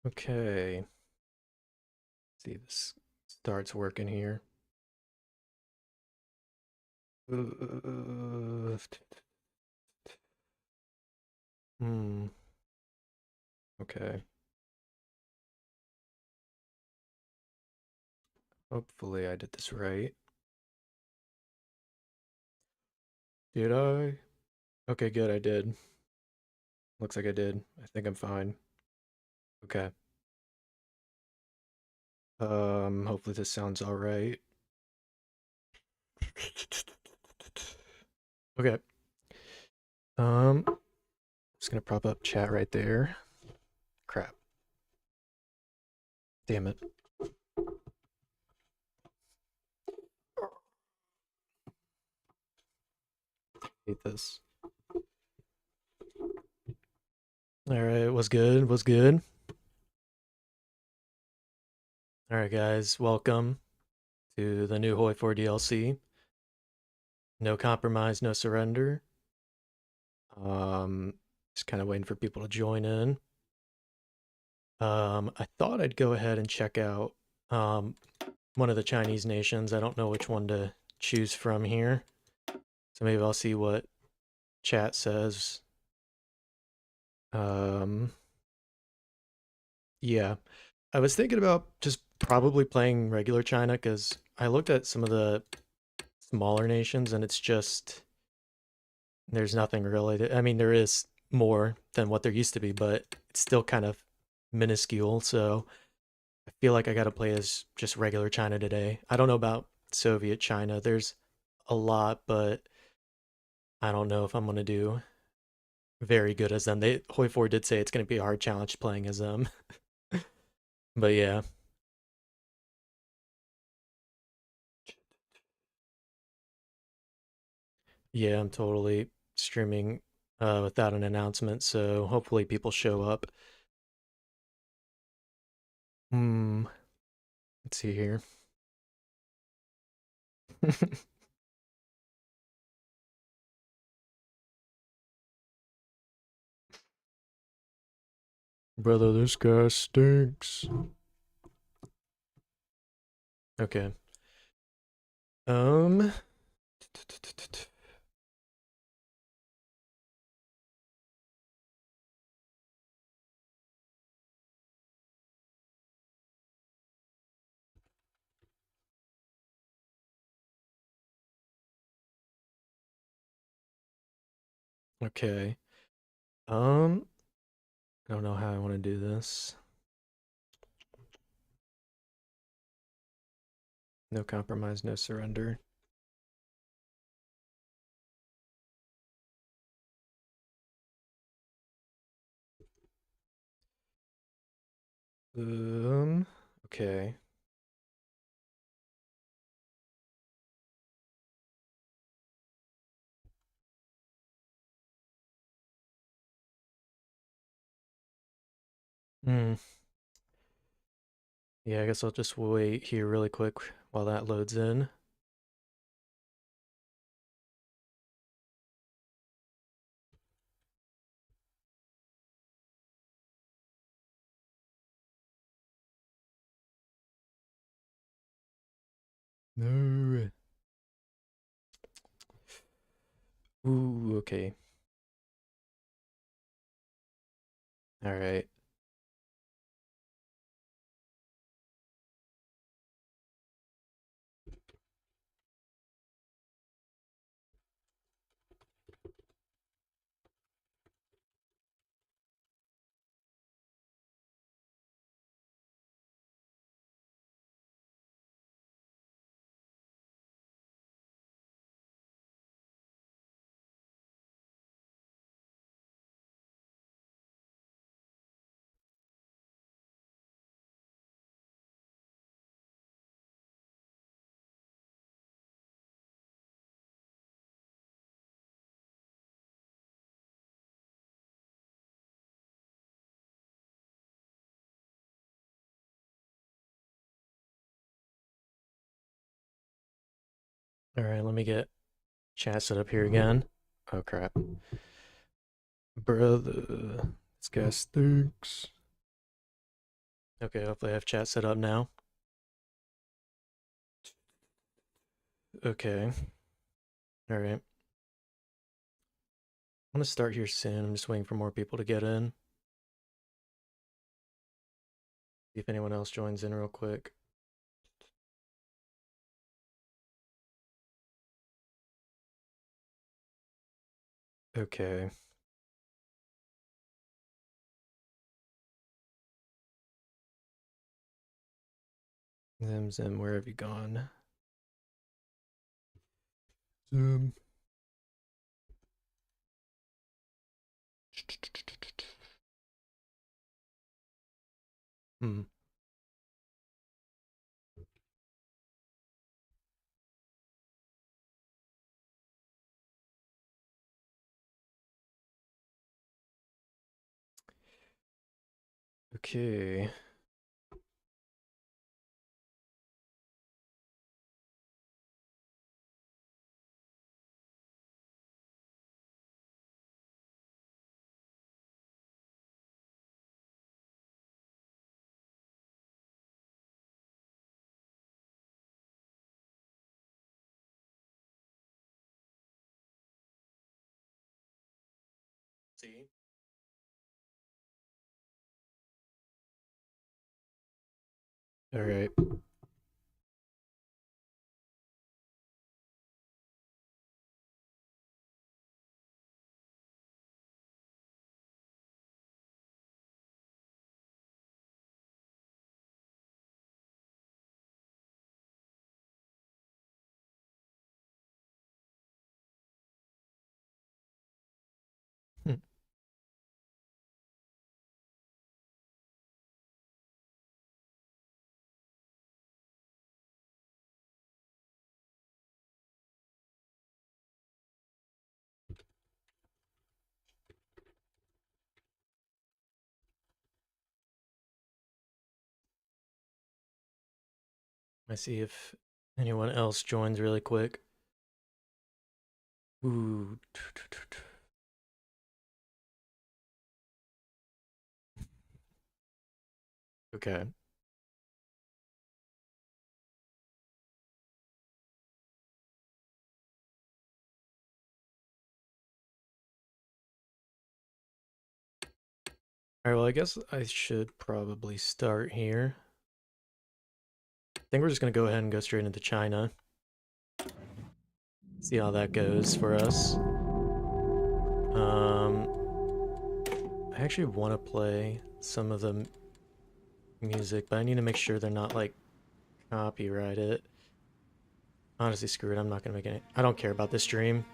Okay. See if this starts working here. Hmm. Okay. Hopefully I did this right. Did I? Okay, good, I did. Looks like I did. I think I'm fine. Okay. Hopefully this sounds all right. Okay. Um, just gonna prop up chat right there. Crap. Damn it. Hate this. All right, was good. Was good. All right, guys, welcome to the new HOI4 DLC. No compromise, no surrender. Um, just kind of waiting for people to join in. I thought I'd go ahead and check out one of the Chinese nations. I don't know which one to choose from here. So maybe I'll see what chat says. Um, yeah. I was thinking about just probably playing regular China because I looked at some of the smaller nations and it's just there's nothing really. I mean, there is more than what there used to be, but it's still kind of minuscule. So I feel like I got to play as just regular China today. I don't know about Soviet China. There's a lot, but I don't know if I'm going to do very good as them. Hoi4 did say it's going to be a hard challenge playing as them. But yeah. Yeah, I'm totally streaming without an announcement, so hopefully people show up. Hmm, let's see here. Brother, this guy stinks. Okay. Um, okay. Um, I don't know how I want to do this. No compromise, no surrender. Okay. Hmm. Yeah, I guess I'll just wait here really quick while that loads in. No. Ooh, okay. All right. All right, let me get chat set up here again. Oh crap. Brother, this guy stinks. Okay, hopefully I have chat set up now. Okay. Alright. I'm gonna start here soon. I'm just waiting for more people to get in. See if anyone else joins in real quick. Okay. Zim, where have you gone? Zoom. Hmm. Okay. See? All right. Hmm. I see if anyone else joins really quick. Ooh. Okay. All right, well, I guess I should probably start here. I think we're just going to go ahead and go straight into China. See how that goes for us. I actually want to play some of the music, but I need to make sure they're not, like, copyrighted. Honestly, screw it. I'm not going to make any... I don't care about this stream.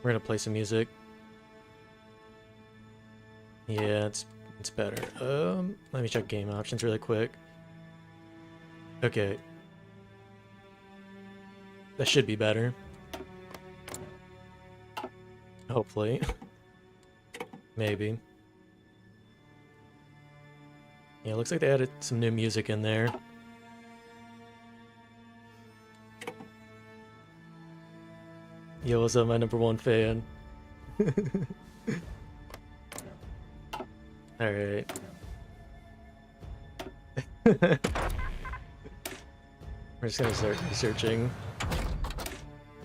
We're going to play some music. Yeah, it's better. Let me check game options really quick. Okay. That should be better. Hopefully. Maybe. Yeah, it looks like they added some new music in there. Yo, what's up, my #1 fan? Alright. We're just gonna start researching.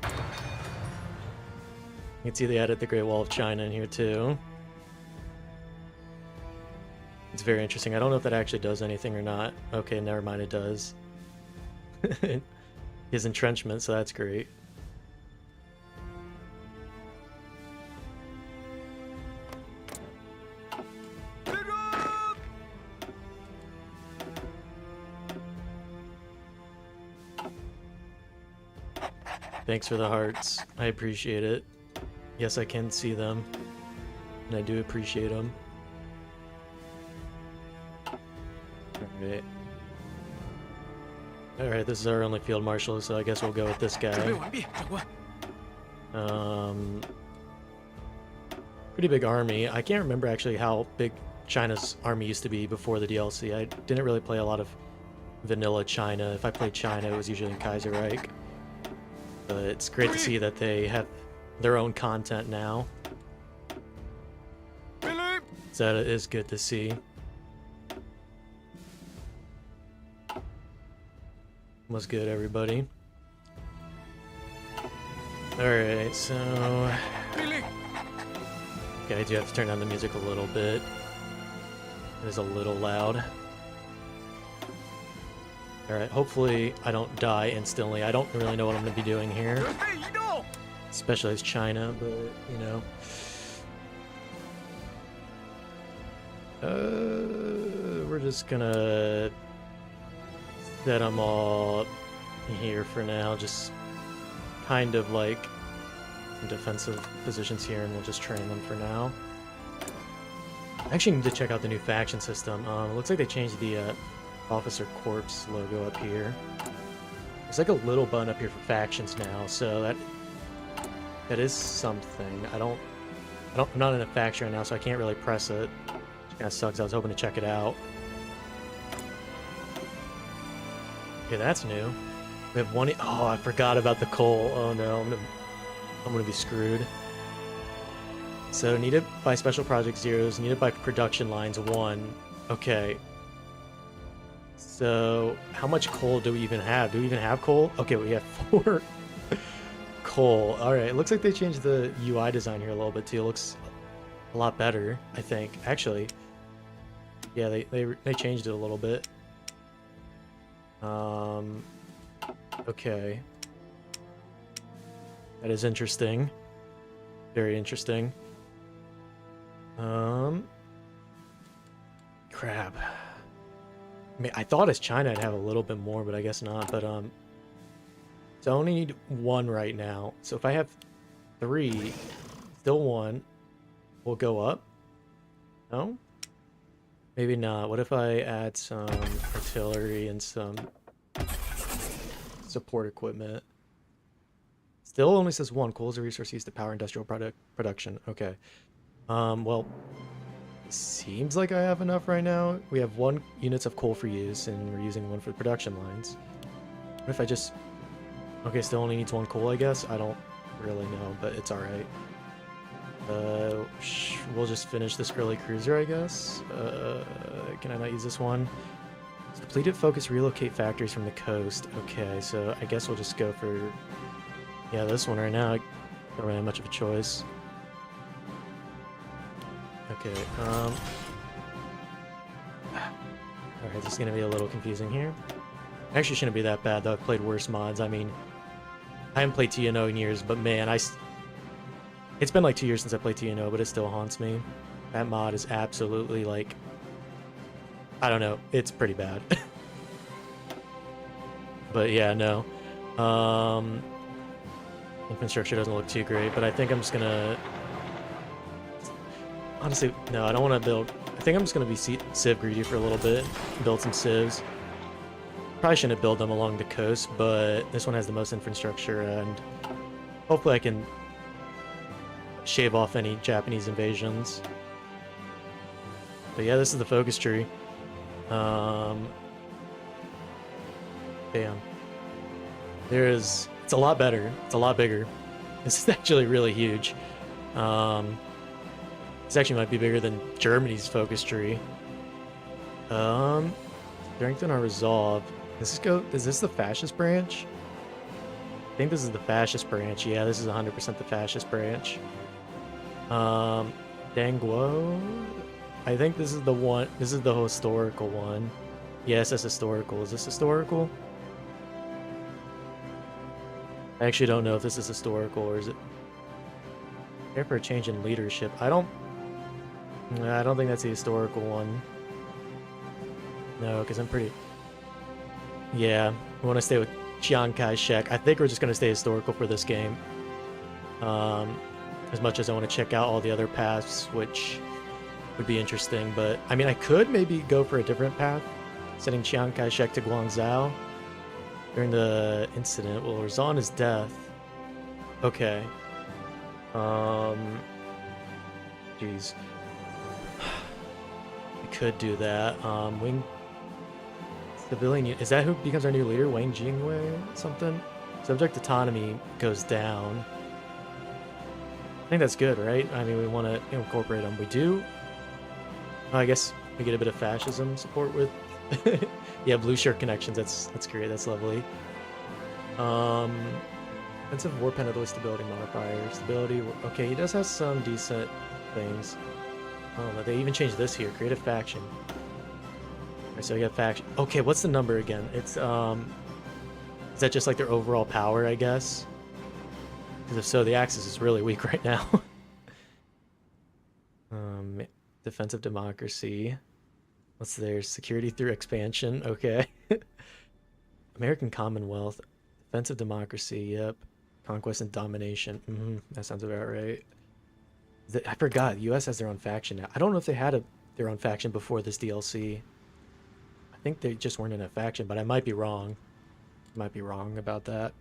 You can see they added the Great Wall of China in here too. It's very interesting. I don't know if that actually does anything or not. Okay, never mind, it does. His entrenchment, so that's great. Thanks for the hearts. I appreciate it. Yes, I can see them. And I do appreciate them. Alright. Alright, this is our only field marshal, so I guess we'll go with this guy. Pretty big army. I can't remember actually how big China's army used to be before the DLC. I didn't really play a lot of vanilla China. If I played China, it was usually in Kaiserreich. But it's great to see that they have their own content now. So that is good to see. Was good, everybody. Alright, so... Okay, I do have to turn down the music a little bit. It is a little loud. Alright, hopefully I don't die instantly. I don't really know what I'm going to be doing here. Especially as China, but, you know. We're just gonna set them all here for now. Just kind of like some defensive positions here, and we'll just train them for now. I actually need to check out the new faction system. It looks like they changed the Officer Corps logo up here. There's like a little button up here for factions now, so that is something. I'm not in a faction right now, so I can't really press it. Which kind of sucks. I was hoping to check it out. Okay, that's new. We have one. Oh, I forgot about the coal. Oh no, I'm gonna be screwed. So needed by special project zeros, needed by production lines 1. Okay. So how much coal do we even have? Do we even have coal? Okay, we have 4 coal. All right, it looks like they changed the UI design here a little bit too. It looks a lot better, I think. Actually, yeah, they changed it a little bit. Okay. That is interesting. Very interesting. Crap. I mean, I thought as China I'd have a little bit more, but I guess not. But, so I only need 1 right now. So if I have 3, still 1, will go up. No? Maybe not. What if I add some artillery and some support equipment? Still only says 1. Coal is a resource used to power industrial production. Okay. Well, seems like I have enough right now. We have 1 units of coal for use, and we're using 1 for the production lines. What if I just... Okay, still only needs 1 coal, I guess? I don't really know, but it's alright. We'll just finish this early cruiser, I guess. Can I not use this one? Depleted focus, relocate factories from the coast. Okay, so I guess we'll just go for... Yeah, this one right now. I don't really have much of a choice. Okay, alright, this is gonna be a little confusing here. Actually shouldn't be that bad, though. I've played worse mods. I mean, I haven't played TNO in years, but man, it's been like 2 years since I played TNO, but it still haunts me. That mod is absolutely, like... I don't know. It's pretty bad. But yeah, no. Infrastructure doesn't look too great, but I think I'm just gonna... Honestly, no, I don't want to build... I think I'm just gonna be civ greedy for a little bit. Build some civs. Probably shouldn't build them along the coast, but this one has the most infrastructure, and hopefully I can shave off any Japanese invasions. But yeah, this is the focus tree. Damn. It's a lot better. It's a lot bigger. This is actually really huge. This actually might be bigger than Germany's focus tree. Strengthen our resolve. Is this the fascist branch? I think this is the fascist branch. Yeah, this is 100% the fascist branch. Dangguo? I think this is the one. This is the historical one. Yes, that's historical. Is this historical? I actually don't know if this is historical, or is it... Prepare for a change in leadership. I don't think that's the historical one. No, because I'm pretty... Yeah, we want to stay with Chiang Kai-shek. I think we're just going to stay historical for this game. As much as I want to check out all the other paths, which would be interesting. But, I mean, I could maybe go for a different path, sending Chiang Kai-shek to Guangzhou during the incident. Will result in his death. Okay. Jeez. We could do that. Wing... Civilian... Is that who becomes our new leader? Wang Jingwei? Something? Subject autonomy goes down. I think that's good, right? I mean, we want to incorporate them. We do. Oh, I guess we get a bit of fascism support with Yeah, blue shirt connections. That's great. That's lovely. Um, Defensive war penalty stability modifier. Stability. Okay, he does have some decent things. Oh, no, they even changed this here. Create a faction. Alright, so we got faction. Okay, what's the number again? It's is that just like their overall power, I guess? Because if so, the Axis is really weak right now. um, Defensive democracy. What's theirs? Security through expansion. Okay. American Commonwealth. Defensive democracy. Yep. Conquest and domination. That sounds about right. I forgot. The U.S. has their own faction now. I don't know if they had their own faction before this DLC. I think they just weren't in a faction, but I might be wrong. Might be wrong about that.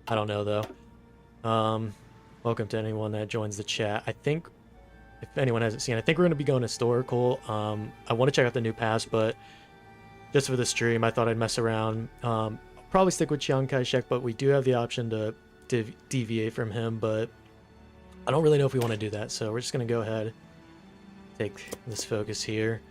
I don't know though. Welcome to anyone that joins the chat. I think if anyone hasn't seen, I think we're going to be going historical. I want to check out the new pass, but just for the stream, I thought I'd mess around. I'll probably stick with Chiang Kai-shek, but we do have the option to deviate from him, but I don't really know if we want to do that, so we're just going to go ahead, take this focus here.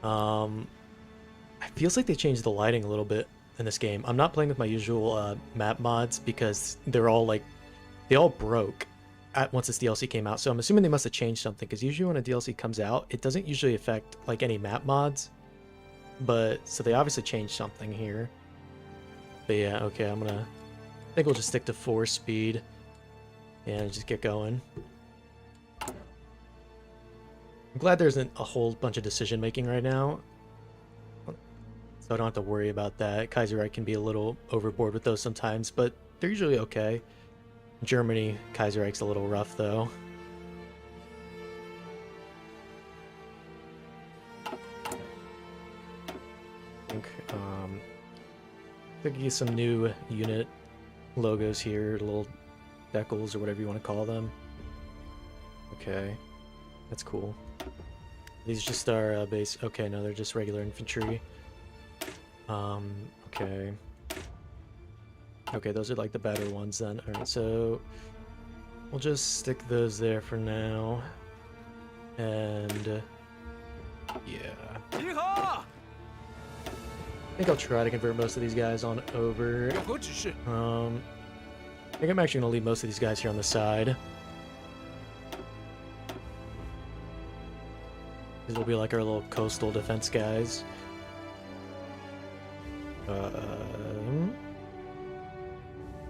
It feels like they changed the lighting a little bit in this game. I'm not playing with my usual map mods because they're all like, they all broke once this DLC came out, so I'm assuming they must have changed something, because usually when a DLC comes out, it doesn't usually affect like any map mods, but so they obviously changed something here. But yeah, okay, I think we'll just stick to 4 speed and just get going. I'm glad there isn't a whole bunch of decision making right now, so I don't have to worry about that. Kaiserreich can be a little overboard with those sometimes, but they're usually okay. Germany, Kaiserreich's a little rough though. I think give you some new unit logos here, little decals or whatever you want to call them. Okay, that's cool. These just are base. Okay, no, they're just regular infantry. Okay. Okay, those are like the better ones then. Alright, so we'll just stick those there for now. And yeah. I think I'll try to convert most of these guys on over. I think I'm actually gonna leave most of these guys here on the side. These will be like our little coastal defense guys.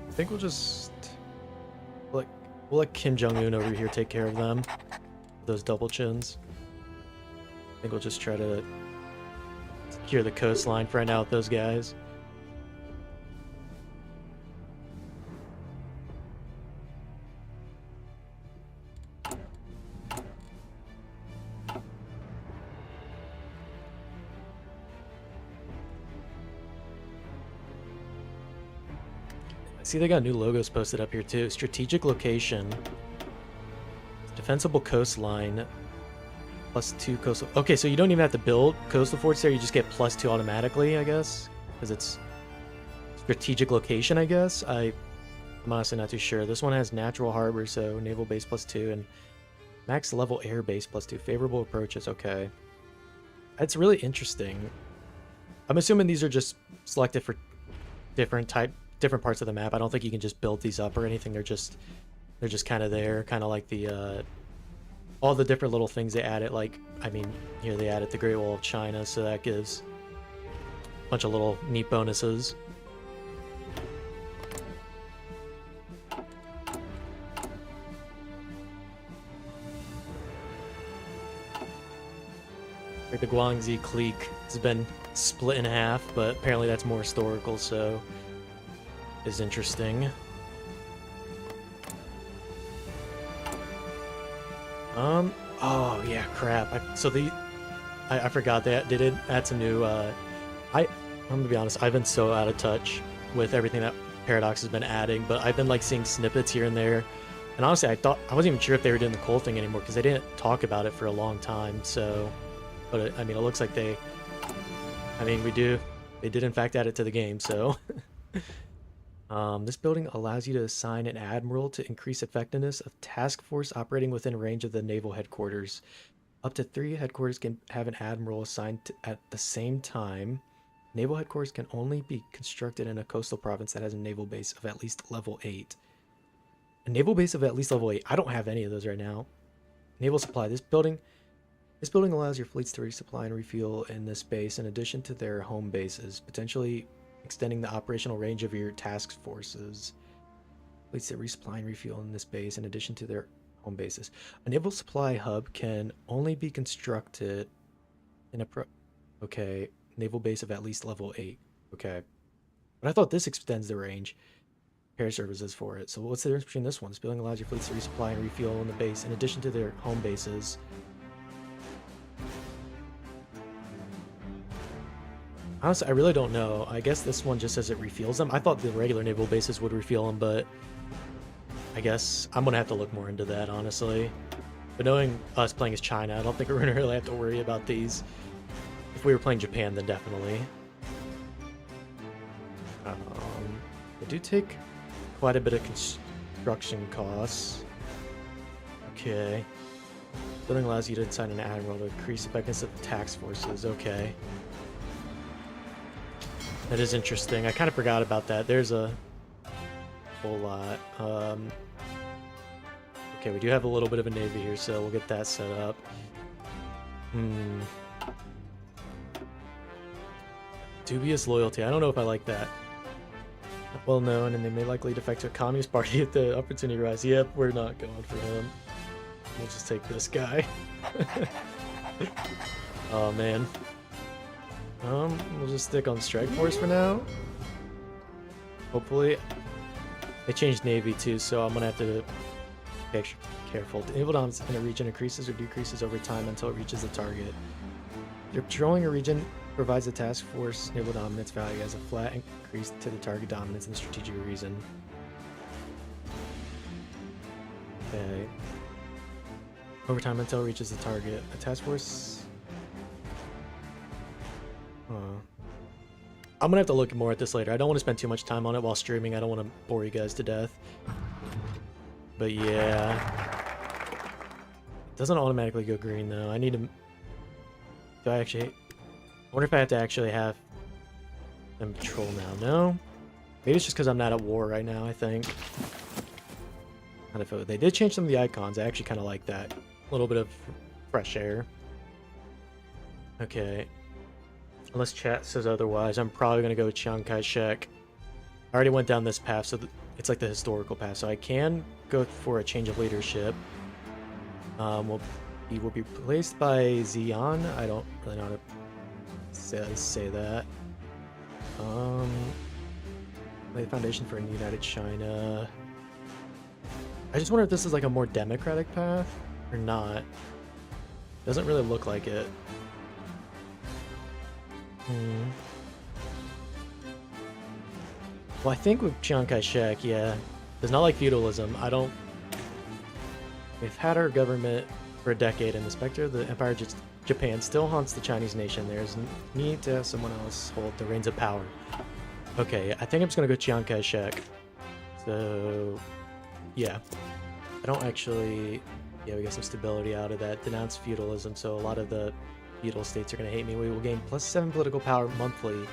I think we'll just we'll let Kim Jong-un over here take care of them. Those double chins. I think we'll just try to secure the coastline for right now with those guys. See, they got new logos posted up here too. Strategic location. Defensible coastline. +2 coastal. Okay, so you don't even have to build coastal forts there. You just get +2 automatically, I guess. Because it's strategic location, I guess. I'm honestly not too sure. This one has natural harbor, so naval base +2. And max level air base +2. Favorable approaches. Okay. That's really interesting. I'm assuming these are just selected for different parts of the map. I don't think you can just build these up or anything. They're just kind of there, kind of like the all the different little things they added. Like, I mean, here they added the Great Wall of China, so that gives a bunch of little neat bonuses. Like the Guangxi clique has been split in half, but apparently that's more historical, so is interesting. Oh yeah, crap. I forgot that they did add some new. I'm gonna be honest. I've been so out of touch with everything that Paradox has been adding, but I've been like seeing snippets here and there. And honestly, I wasn't even sure if they were doing the coal thing anymore because they didn't talk about it for a long time. So, but I mean, it looks like they. I mean, they did in fact add it to the game. So. This building allows you to assign an admiral to increase effectiveness of task force operating within range of the naval headquarters. Up to 3 headquarters can have an admiral assigned at the same time. Naval headquarters can only be constructed in a coastal province that has a naval base of at least level 8. A naval base of at least level 8. I don't have any of those right now. Naval supply. This building allows your fleets to resupply and refuel in this base in addition to their home bases, potentially extending the operational range of your task forces. Fleets that resupply and refuel in this base in addition to their home bases. A naval supply hub can only be constructed in a okay, naval base of at least level 8. Okay. But I thought this extends the range. Repair services for it. So what's the difference between this one? This building allows your fleets to resupply and refuel in the base in addition to their home bases. Honestly, I really don't know. I guess this one just says it refuels them. I thought the regular naval bases would refuel them, but I guess I'm going to have to look more into that, honestly. But knowing us playing as China, I don't think we're going to really have to worry about these. If we were playing Japan, then definitely. They do take quite a bit of construction costs. Okay. Building allows you to assign an admiral to increase effectiveness of the task forces. Okay. That is interesting. I kind of forgot about that. There's a whole lot. Okay, we do have a little bit of a navy here, so we'll get that set up. Dubious loyalty. I don't know if I like that. Well known, and they may likely defect to a communist party if the opportunity arises. Yep, we're not going for him. We'll just take this guy. Oh man. We'll just stick on Strike Force for now. Hopefully. They changed Navy too, so I'm gonna have to be extra careful. Naval dominance in a region increases or decreases over time until it reaches the target. If you're patrolling a region, provides the task force naval dominance value as a flat increase to the target dominance and strategic reason. Okay. Over time until it reaches the target. A task force. I'm gonna have to look more at this later. I don't want to spend too much time on it while streaming. I don't want to bore you guys to death. But yeah. It doesn't automatically go green though. I need to... Do I actually... I wonder if I have to actually have them patrol now. No? Maybe it's just because I'm not at war right now, I think. They did change some of the icons. I actually kind of like that. A little bit of fresh air. Okay. Unless chat says otherwise, I'm probably going to go with Chiang Kai-shek. I already went down this path, so it's like the historical path. So I can go for a change of leadership. He will be replaced by Xi'an. I don't really know how to say that. Lay the foundation for a united China. I just wonder if this is like a more democratic path or not. Doesn't really look like it. Well, I think with Chiang Kai-shek, yeah. It's not like feudalism. We've had our government for a decade, and the specter of the Empire of Japan still haunts the Chinese nation. There's need to have someone else hold the reins of power. Okay, I think I'm just gonna go Chiang Kai-shek. So, yeah. I don't actually... Yeah, we got some stability out of that. Denounce feudalism, so a lot of the feudal states are going to hate me. We will gain +7 political power monthly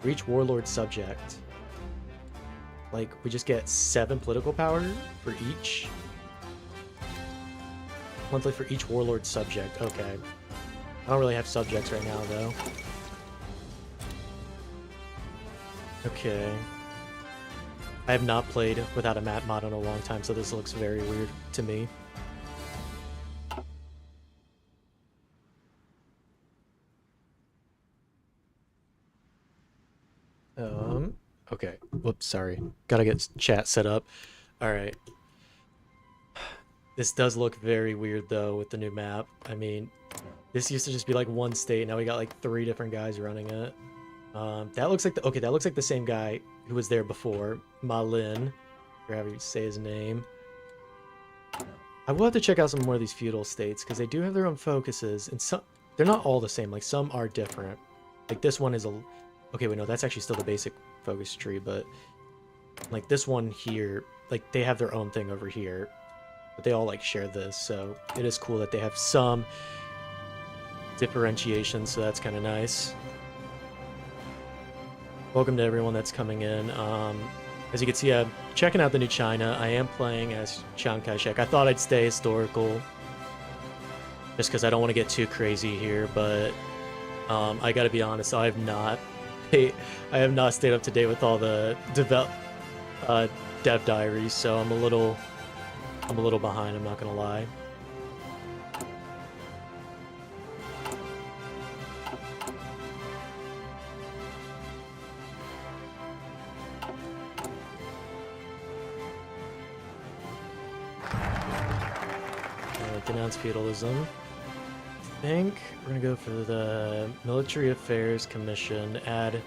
for each warlord subject. Like, we just get 7 political power for each. Monthly for each warlord subject. Okay. I don't really have subjects right now, though. Okay. I have not played without a map mod in a long time, so this looks very weird to me. Okay. Whoops, sorry. Gotta get chat set up. Alright. This does look very weird, though, with the new map. I mean, this used to just be like one state. Now we got like 3 different guys running it. That looks like that looks like the same guy who was there before. Ma Lin, or however you say his name. I will have to check out some more of these feudal states, because they do have their own focuses, and some... They're not all the same. Like, some are different. Like, this one is a... Okay, wait, no, that's actually still the basic focus tree, but like this one here, like they have their own thing over here, but they all like share this, so it is cool that they have some differentiation, so that's kind of nice. Welcome to everyone that's coming in. As you can see, I'm checking out the new China. I am playing as Chiang Kai-shek. I thought I'd stay historical just because I don't want to get too crazy here, but I gotta be honest, I have not stayed up to date with all the dev diaries, so I'm a little behind, I'm not gonna lie. Denounce feudalism. I think we're gonna go for the Military Affairs Commission. Add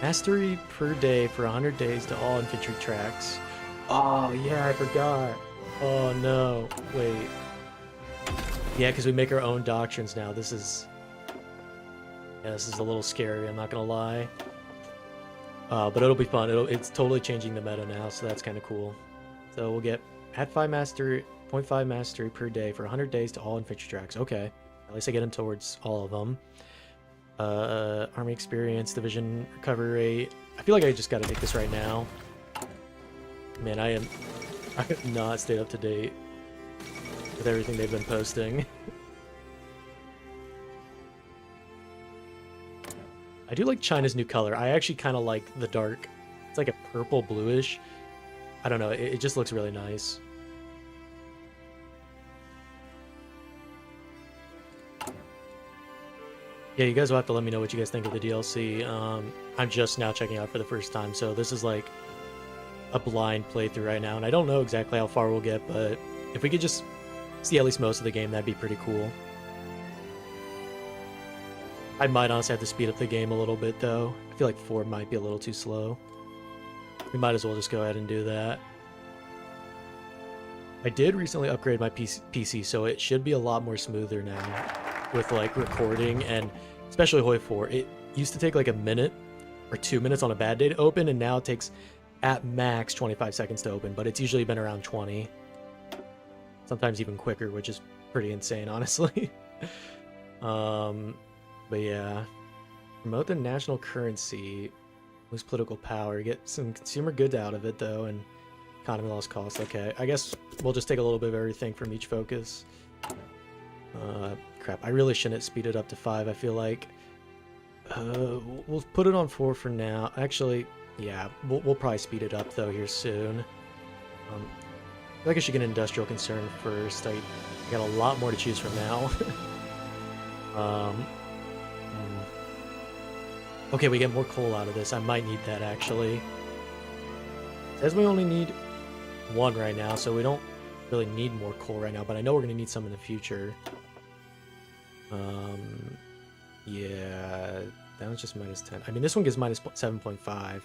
mastery per day for 100 days to all infantry tracks. Oh yeah, I forgot. Oh no, wait. Yeah, because we make our own doctrines now. This is a little scary, I'm not gonna lie. But it'll be fun. It's totally changing the meta now, so that's kind of cool. So we'll get add 5 mastery, 0.5 mastery per day for 100 days to all infantry tracks. Okay, at least I get them towards all of them. Army experience, division recovery rate. I feel like I just got to take this right now. Man, I have not stayed up to date with everything they've been posting. I do like China's new color. I actually kind of like the dark. It's like a purple bluish. I don't know. It just looks really nice. Yeah, you guys will have to let me know what you guys think of the DLC. I'm just now checking out for the first time, so this is like a blind playthrough right now, and I don't know exactly how far we'll get, but if we could just see at least most of the game, that'd be pretty cool. I might honestly have to speed up the game a little bit, though. I feel like 4 might be a little too slow. We might as well just go ahead and do that. I did recently upgrade my PC, so it should be a lot more smoother now with like recording, and especially HOI4. It used to take like a minute or 2 minutes on a bad day to open, and now it takes at max 25 seconds to open, but it's usually been around 20. Sometimes even quicker, which is pretty insane, honestly. But yeah, promote the national currency, lose political power, get some consumer goods out of it though, and economy loss cost. Okay, I guess we'll just take a little bit of everything from each focus. Crap, I really shouldn't speed it up to 5, I feel like. We'll put it on 4 for now. Actually, yeah, we'll probably speed it up though here soon. I feel like I should get an industrial concern first. I got a lot more to choose from now. Okay, we get more coal out of this. I might need that, actually. It says we only need 1 right now, so we don't really need more coal right now, but I know we're going to need some in the future. Yeah, that was just minus 10. I mean, this one gives minus 7.5.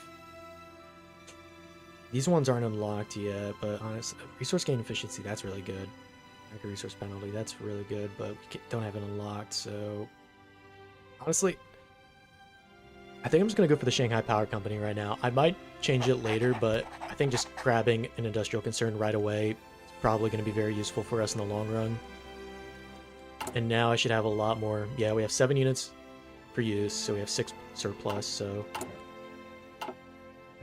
These ones aren't unlocked yet, but honestly, resource gain efficiency, that's really good. Like a resource penalty, that's really good, but we don't have it unlocked, so... Honestly, I think I'm just going to go for the Shanghai Power Company right now. I might change it later, but I think just grabbing an industrial concern right away is probably going to be very useful for us in the long run. And now I should have a lot more. Yeah, we have 7 units for use, so we have 6 surplus, so we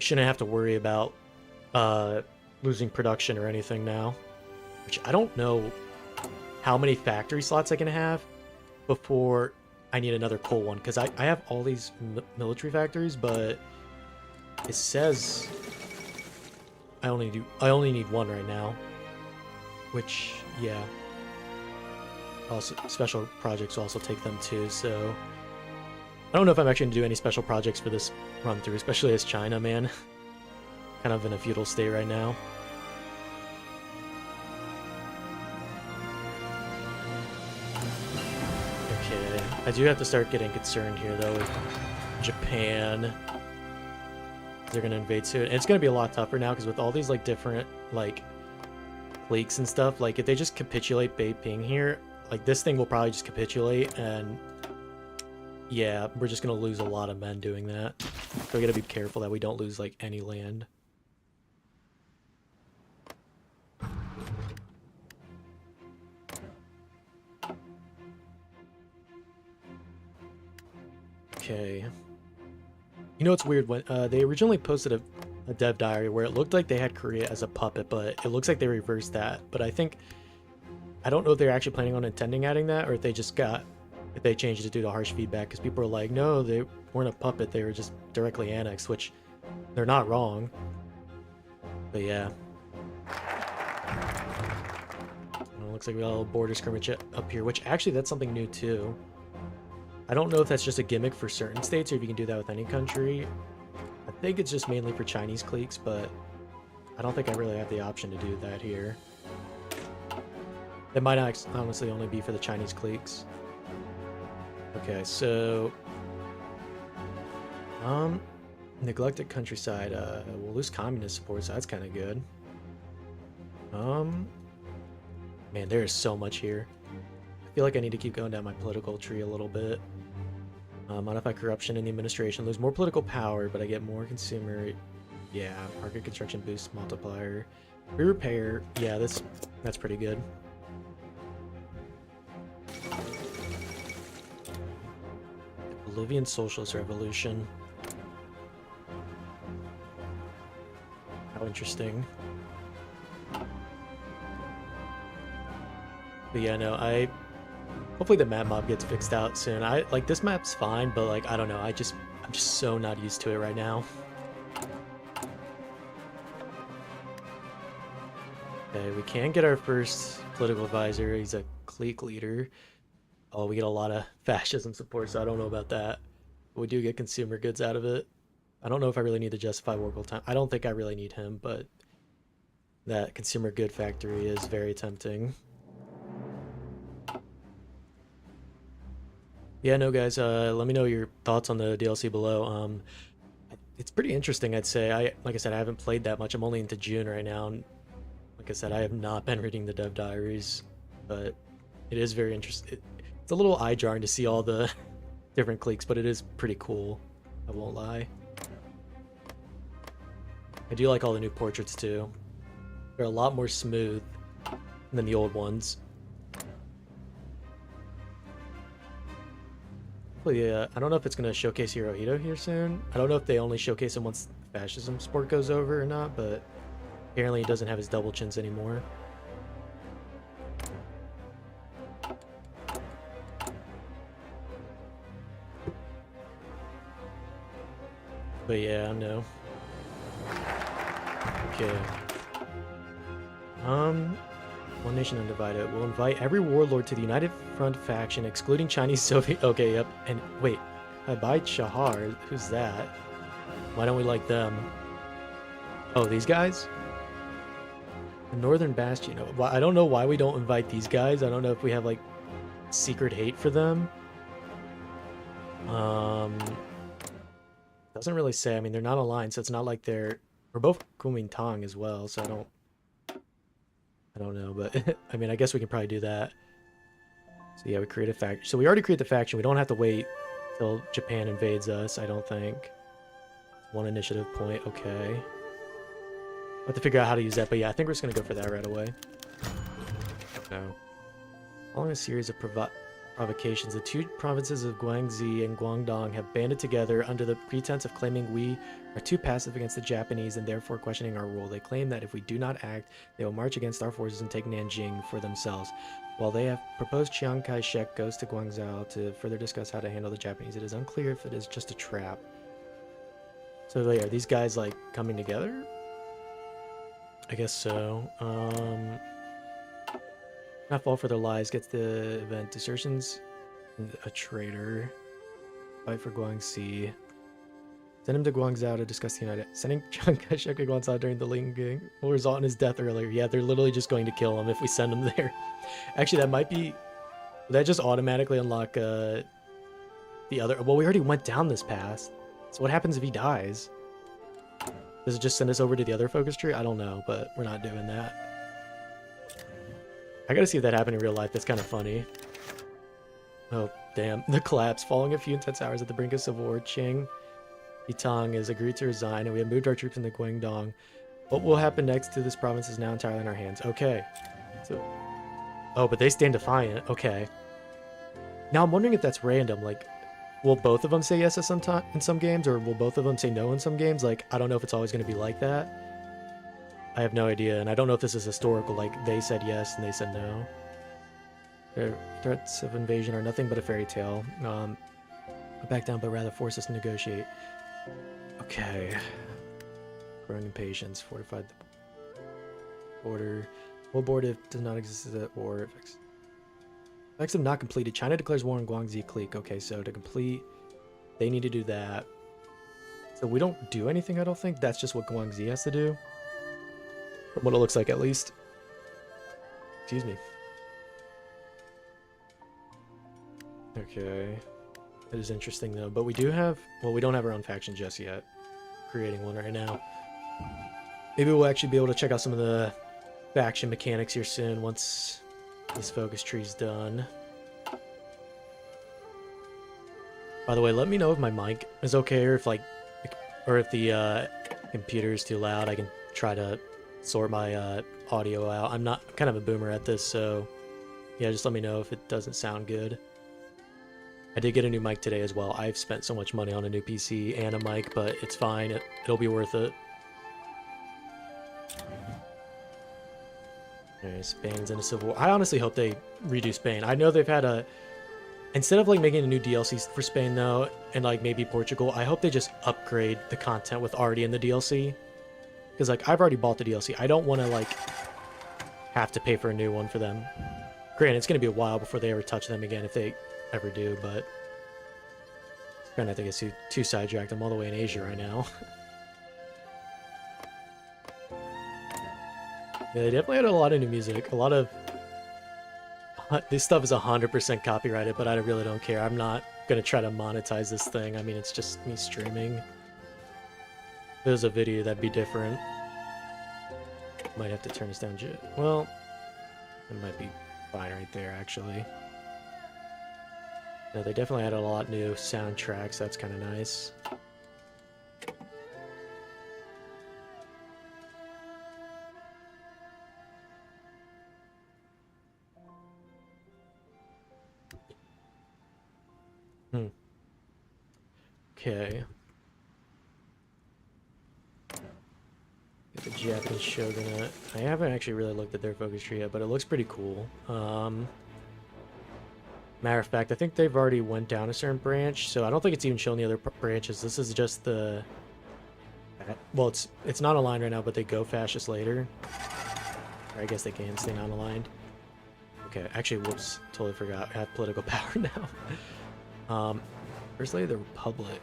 shouldn't have to worry about losing production or anything now. Which I don't know how many factory slots I can have before I need another coal one, because I have all these military factories, but it says I only need 1 right now, which, yeah. Also, special projects will also take them too, so I don't know if I'm actually going to do any special projects for this run through, especially as China, man. Kind of in a feudal state right now. Okay, I do have to start getting concerned here though with Japan. They're going to invade soon, and it's going to be a lot tougher now because with all these like different like cliques and stuff, like if they just capitulate Beiping here, like, this thing will probably just capitulate, and yeah, we're just gonna lose a lot of men doing that. So we gotta be careful that we don't lose, like, any land. Okay. You know, it's weird when they originally posted a dev diary where it looked like they had Korea as a puppet, but it looks like they reversed that. But I don't know if they're actually planning on intending adding that, or if they changed it due to harsh feedback, because people are like, no, they weren't a puppet, they were just directly annexed, which they're not wrong. But yeah. Well, looks like we got a little border skirmish up here, which actually that's something new too. I don't know if that's just a gimmick for certain states or if you can do that with any country. I think it's just mainly for Chinese cliques, but I don't think I really have the option to do that here. It might honestly only be for the Chinese cliques. Okay, so neglected countryside. We'll lose communist support, so that's kind of good. Man, there is so much here. I feel like I need to keep going down my political tree a little bit. Modify corruption in the administration. Lose more political power, but I get more consumer. Yeah, market construction boost multiplier. Repair. Yeah, that's pretty good. Bolivian Socialist Revolution. How interesting. But yeah, no, hopefully the map mob gets fixed out soon. Like this map's fine, but like I don't know, I'm just so not used to it right now. Okay, we can get our first political advisor. He's a clique leader. Oh, we get a lot of fascism support, so I don't know about that. But we do get consumer goods out of it. I don't know if I really need to justify war goal time. I don't think I really need him, but that consumer good factory is very tempting. Yeah, no, guys. Let me know your thoughts on the DLC below. It's pretty interesting, I'd say. Like I said, I haven't played that much. I'm only into June right now, and like I said, I have not been reading the dev diaries, but it is very interesting. It's a little eye-jarring to see all the different cliques, but it is pretty cool. I won't lie. I do like all the new portraits too. They're a lot more smooth than the old ones. Yeah, I don't know if it's going to showcase Hirohito here soon. I don't know if they only showcase him once fascism sport goes over or not, but apparently he doesn't have his double chins anymore. But yeah, no. Okay. One Nation Undivided. We'll invite every warlord to the United Front faction, excluding Chinese Soviet. Okay, yep. And wait, Habai Chahar. Who's that? Why don't we like them? Oh, these guys? The Northern Bastion. I don't know why we don't invite these guys. I don't know if we have like secret hate for them. Doesn't really say. I mean, they're not aligned, so it's not like we're both Kuomintang as well, so I don't know, but I mean, I guess we can probably do that. So yeah, we create a faction. So we already create the faction. We don't have to wait till Japan invades us, I don't think. One initiative point, okay. I have to figure out how to use that, but yeah, I think we're just going to go for that right away. No. Following a series of provocations, the two provinces of Guangxi and Guangdong have banded together under the pretense of claiming we are too passive against the Japanese and therefore questioning our role. They claim that if we do not act, they will march against our forces and take Nanjing for themselves. While they have proposed Chiang Kai-shek goes to Guangzhou to further discuss how to handle the Japanese, it is unclear if it is just a trap. So yeah, are these guys like coming together? I guess so. Not fall for their lies. Gets the event. Desertions. A traitor. Fight for Guangxi. Send him to Guangzhou to discuss the United. Sending Chiang Kai-shek to Guangzhou during the Ling Gang will result in his death earlier. Yeah, they're literally just going to kill him if we send him there. Actually, that might be... Would that just automatically unlock the other... Well, we already went down this path. So what happens if he dies? Does it just send us over to the other focus tree? I don't know, but we're not doing that. I gotta see if that happened in real life. That's kind of funny. Oh, damn. The collapse. Following a few intense hours at the brink of civil war, Qing Yitang has agreed to resign, and we have moved our troops into Guangdong. What will happen next to this province is now entirely in our hands. Okay. So, oh, but they stand defiant. Okay. Now I'm wondering if that's random. Like, will both of them say yes at some time in some games, or will both of them say no in some games? Like, I don't know if it's always going to be like that. I have no idea, and I don't know if this is historical, like they said yes and they said no. Their threats of invasion are nothing but a fairy tale. Back down, but rather force us to negotiate. Okay. Growing impatience, fortified the border. Will board if does not exist at war. Effects have not completed. China declares war on Guangxi clique. Okay, so to complete, they need to do that. So we don't do anything, I don't think. That's just what Guangxi has to do. From what it looks like, at least. Excuse me. Okay. It is interesting, though. But we do have... Well, we don't have our own faction just yet. Creating one right now. Maybe we'll actually be able to check out some of the faction mechanics here soon once this focus tree's done. By the way, let me know if my mic is okay or if if the computer is too loud. I can try to sort my audio out. I'm kind of a boomer at this, so yeah, just let me know if it doesn't sound good. I did get a new mic today as well. I've spent so much money on a new PC and a mic, but it's fine. It'll be worth it. Alright, Spain's in a civil war. I honestly hope they redo Spain. I know they've had a... Instead of like making a new DLC for Spain though, and like maybe Portugal, I hope they just upgrade the content with already in the DLC. Because like I've already bought the DLC. I don't want to like have to pay for a new one for them. Granted, it's going to be a while before they ever touch them again if they ever do, but trying not to get too sidetracked. I'm all the way in Asia right now. Yeah, they definitely had a lot of new music. A lot of this stuff is 100% copyrighted, but I really don't care. I'm not gonna try to monetize this thing. I mean, it's just me streaming. If it was a video, that'd be different. Might have to turn this down. Well, it might be fine right there, actually. No, they definitely added a lot of new soundtracks. That's kind of nice. Okay. Get the Japanese shogunate. I haven't actually really looked at their focus tree yet, but it looks pretty cool. Matter of fact, I think they've already went down a certain branch, so I don't think it's even showing the other branches. This is just the... Well, it's not aligned right now, but they go fascist later. Or I guess they can stay non-aligned. Okay, actually, whoops, totally forgot. I have political power now. First Lady of the Republic.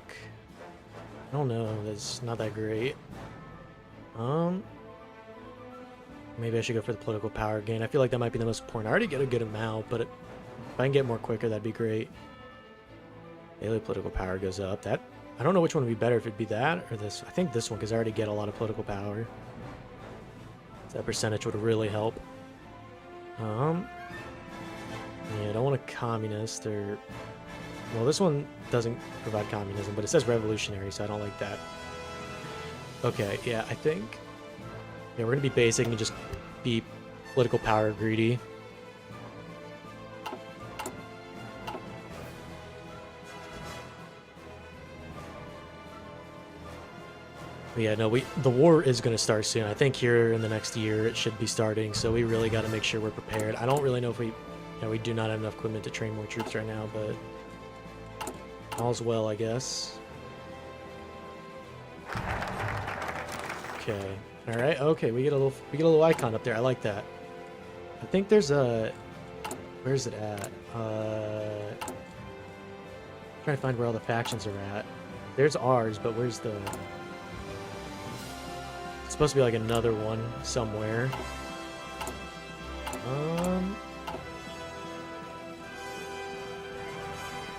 I don't know, that's not that great. Maybe I should go for the political power again. I feel like that might be the most important. I already get a good amount, but if I can get more quicker, that'd be great. Daily political power goes up. That I don't know which one would be better, if it'd be that or this. I think this one, because I already get a lot of political power. So that percentage would really help. Yeah, I don't want a communist or... Well, this one doesn't provide communism, but it says revolutionary, so I don't like that. Okay, yeah, I think... Yeah, we're gonna be basic and just be political power greedy. But yeah, no, the war is gonna start soon. I think here in the next year it should be starting, so we really got to make sure we're prepared. I don't really know if we do not have enough equipment to train more troops right now, but all's well, I guess. Okay. All right. Okay, we get a little icon up there. I like that. I think there's a... Where's it at? Trying to find where all the factions are at. There's ours, but where's the... It's supposed to be like another one somewhere.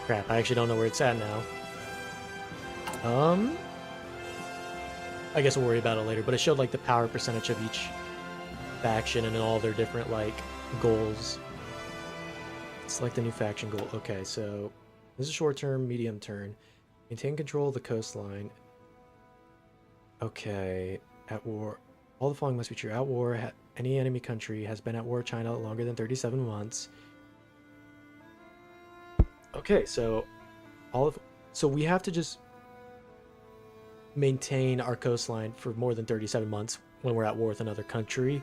Crap, I actually don't know where it's at now. I guess we'll worry about it later, but it showed like the power percentage of each faction and all their different like goals. Select the new faction goal. Okay, so this is short term, medium term. Maintain control of the coastline. Okay, at war. All the following must be true. At war, any enemy country has been at war with China longer than 37 months. Okay, so So we have to just maintain our coastline for more than 37 months when we're at war with another country.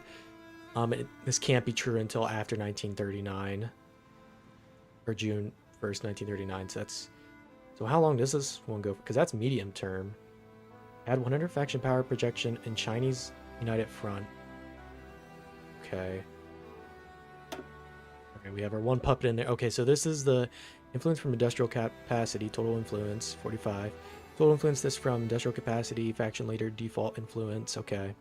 This can't be true until after 1939 or June 1st, 1939. So how long does this one go for? Because that's medium term. Add 100 faction power projection in Chinese United Front. Okay. Okay, we have our one puppet in there. Okay, so this is the influence from industrial capacity, total influence, 45. Total influence this from industrial capacity, faction leader, default influence. Okay.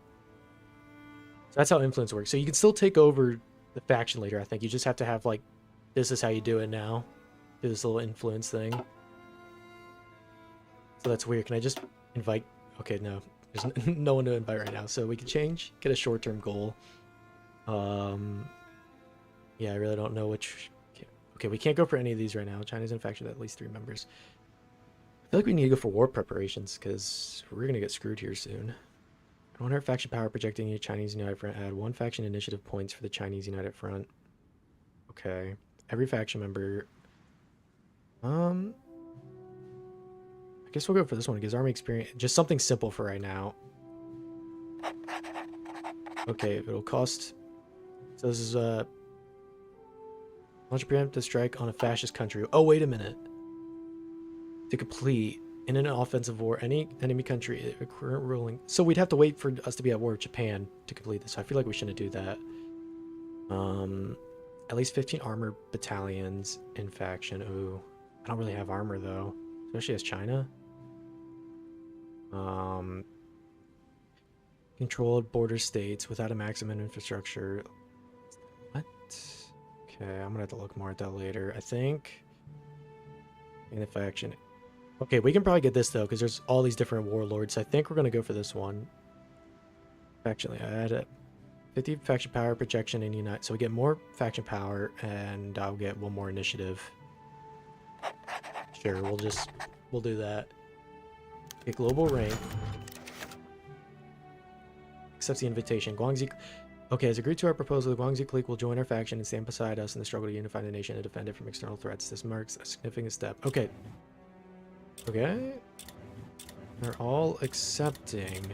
So that's how influence works. So you can still take over the faction leader, I think. You just have to have, like, this is how you do it now. Do this little influence thing. So that's weird. Can I just invite? Okay, no. There's no one to invite right now. So we can change, get a short-term goal. Yeah, I really don't know which. Okay, we can't go for any of these right now. China's in faction with at least 3 members. I feel like we need to go for war preparations because we're gonna get screwed here soon. 100 faction power projecting the Chinese United Front. Add 1 faction initiative points for the Chinese United Front. Okay, every faction member. I guess we'll go for this one. It gives army experience. Just something simple for right now. Okay, it'll cost. So this is launch a preemptive strike on a fascist country. Oh, wait a minute. To complete in an offensive war, any enemy country current ruling. So we'd have to wait for us to be at war with Japan to complete this. I feel like we shouldn't do that. At least 15 armor battalions in faction. Ooh, I don't really have armor though, especially as China. Controlled border states without a maximum infrastructure. What? Okay, I'm gonna have to look more at that later. I think in the faction. Okay, we can probably get this though, because there's all these different warlords. I think we're gonna go for this one. Actually, I had a 50 faction power projection in Unite, so we get more faction power, and I'll get 1 more initiative. Sure, we'll do that. Get global rank. Accepts the invitation. Guangxi. Okay, as agreed to our proposal, the Guangxi clique will join our faction and stand beside us in the struggle to unify the nation and defend it from external threats. This marks a significant step. Okay. Okay. They're all accepting.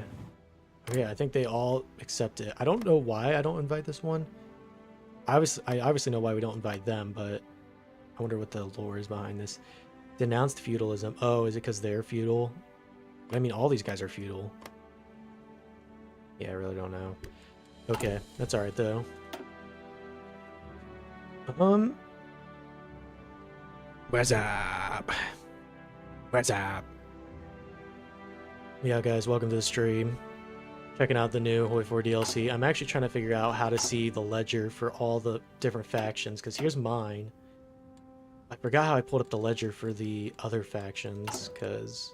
Okay, I think they all accept it. I don't know why I don't invite this one. I obviously know why we don't invite them, but I wonder what the lore is behind this. Denounced feudalism. Oh, is it because they're feudal? I mean, all these guys are feudal. Yeah, I really don't know. Okay, that's alright though. What's up? What's up? Yeah, guys, welcome to the stream. Checking out the new HOI4 DLC. I'm actually trying to figure out how to see the ledger for all the different factions, because here's mine. I forgot how I pulled up the ledger for the other factions, because...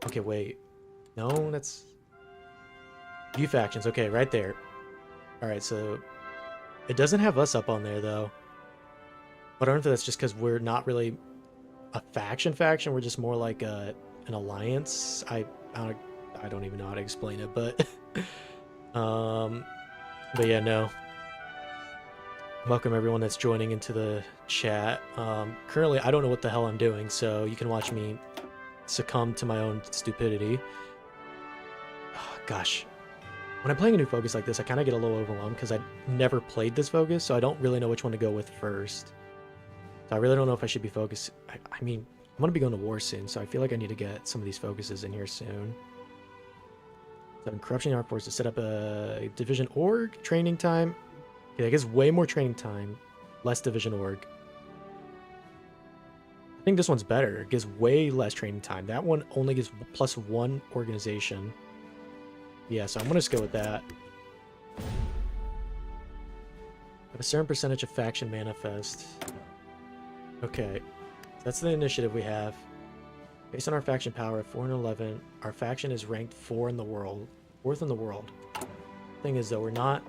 Okay, wait. No, that's... View factions. Okay, right there. Alright, so... It doesn't have us up on there, though. But I don't know if that's just because we're not really a faction. We're just more like an alliance. I don't even know how to explain it, but... but yeah, no. Welcome everyone that's joining into the chat. Currently, I don't know what the hell I'm doing, so you can watch me succumb to my own stupidity. Oh, gosh. When I'm playing a new focus like this, I kind of get a little overwhelmed because I've never played this focus, so I don't really know which one to go with first. So I really don't know if I should be focused. I mean, I'm going to be going to war soon, so I feel like I need to get some of these focuses in here soon. So corruption armed forces, set up a division org, training time. Okay, that gives way more training time, less division org. I think this one's better. It gives way less training time. That one only gives +1 organization. Yeah, so I'm going to just go with that. Have a certain percentage of faction manifest. Okay, so that's the initiative we have. Based on our faction power at 4 and 11, our faction is ranked 4th in the world. Thing is, though, we're not...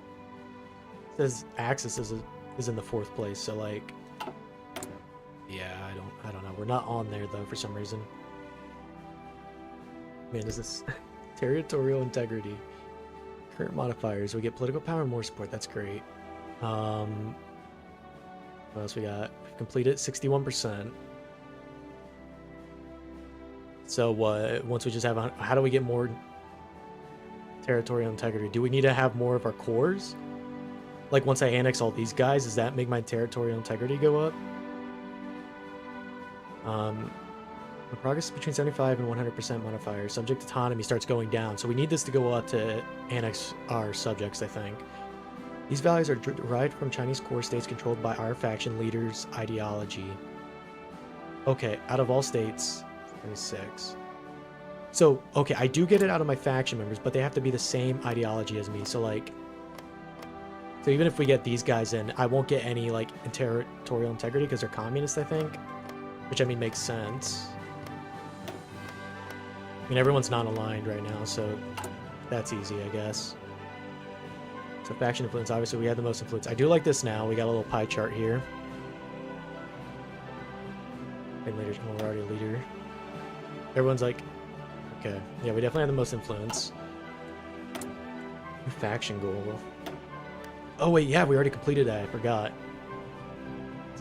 It says Axis is in the 4th place, so like... Yeah, I don't know. We're not on there, though, for some reason. Man, is this... Territorial integrity. Current modifiers. We get political power and more support. That's great. What else we got? We've completed 61%. So what? Once we just have, how do we get more territorial integrity? Do we need to have more of our cores? Like once I annex all these guys, does that make my territorial integrity go up? The progress between 75 and 100% modifier. Subject autonomy starts going down. So we need this to go up to annex our subjects, I think. These values are derived from Chinese core states controlled by our faction leaders' ideology. Okay, out of all states, 26. So, okay, I do get it out of my faction members, but they have to be the same ideology as me. So, like, so even if we get these guys in, I won't get any, like, territorial integrity because they're communists, I think. Which, I mean, makes sense. I mean, everyone's not aligned right now, so that's easy, I guess. So faction influence, obviously we had the most influence. I do like this now. We got a little pie chart here. Leaders, well, we're already a leader. Everyone's like, okay. Yeah, we definitely have the most influence. New faction goal. Oh, wait, yeah, we already completed that. I forgot.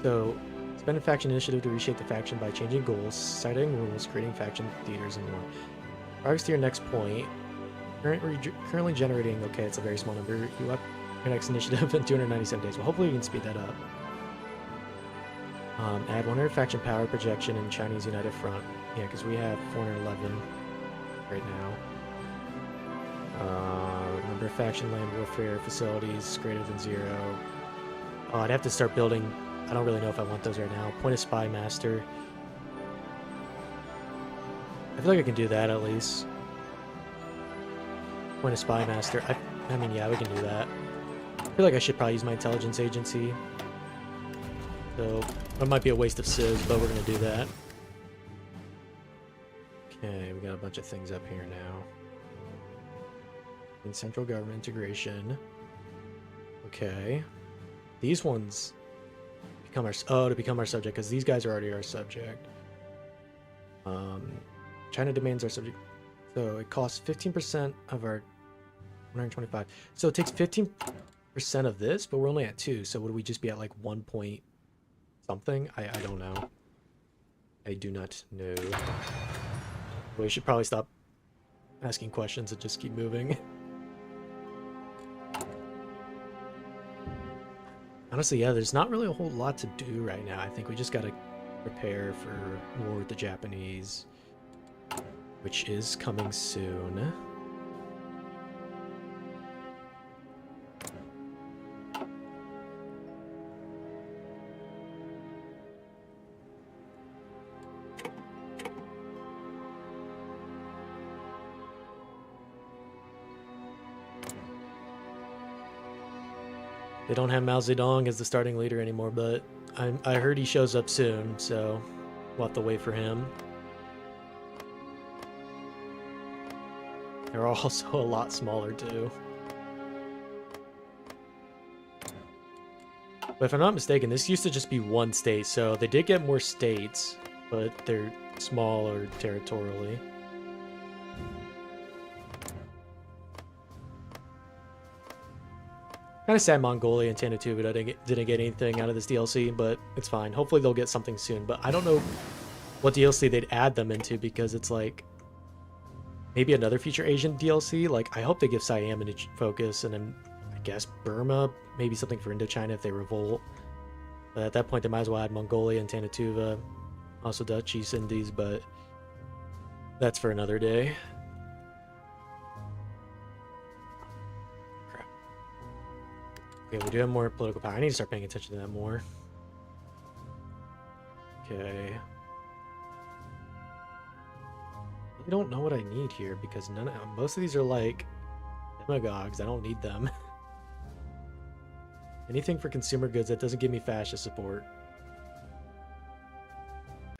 So, spend a faction initiative to reshape the faction by changing goals, citing rules, creating faction theaters, and more. Progress to your next point. Currently generating, okay, it's a very small number. You up your next initiative in 297 days. Well, hopefully we can speed that up. Add 100 faction power projection in Chinese United Front. Yeah, because we have 411 right now. Number of faction land warfare facilities greater than 0. Oh, I'd have to start building. I don't really know if I want those right now. Point of Spy Master. I feel like I can do that at least. Point of Spy Master. I mean, yeah, we can do that. I feel like I should probably use my intelligence agency. So, it might be a waste of civs, but we're going to do that. Okay, we got a bunch of things up here now. In central government integration. Okay. These ones become our... Oh, to become our subject, because these guys are already our subject. China demands our subject. So it costs 15% of our 125. So it takes 15% of this, but we're only at 2. So would we just be at like 1 point something? I don't know. I do not know. We should probably stop asking questions and just keep moving. Honestly, yeah, there's not really a whole lot to do right now. I think we just gotta prepare for war with the Japanese, which is coming soon. They don't have Mao Zedong as the starting leader anymore, but I heard he shows up soon, so we'll have to wait for him. They're also a lot smaller, too. But if I'm not mistaken, this used to just be one state, so they did get more states, but they're smaller territorially. Kind of sad Mongolia and Tanatuba didn't get anything out of this DLC, but it's fine. Hopefully they'll get something soon, but I don't know what DLC they'd add them into, because it's like maybe another future Asian DLC. Like, I hope they give Siam a focus, and then I guess Burma, maybe something for Indochina if they revolt. But at that point, they might as well add Mongolia and Tanatuva, also Dutch East Indies, but that's for another day. Crap. Okay, we do have more political power. I need to start paying attention to that more. Okay. I don't know what I need here, because most of these are like demagogues. I don't need them. Anything for consumer goods that doesn't give me fascist support.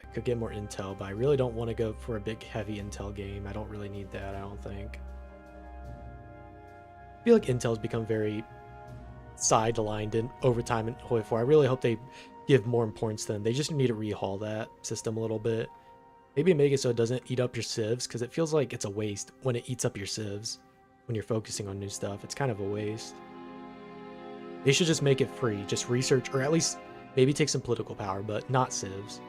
I could get more intel, but I really don't want to go for a big heavy intel game. I don't really need that, I don't think. I feel like intel's become very sidelined in over time in HOI4. I really hope they give more importance to them. They just need to rehaul that system a little bit. Maybe make it so it doesn't eat up your civs, because it feels like it's a waste when it eats up your civs. When you're focusing on new stuff, it's kind of a waste. They should just make it free. Just research, or at least maybe take some political power, but not civs.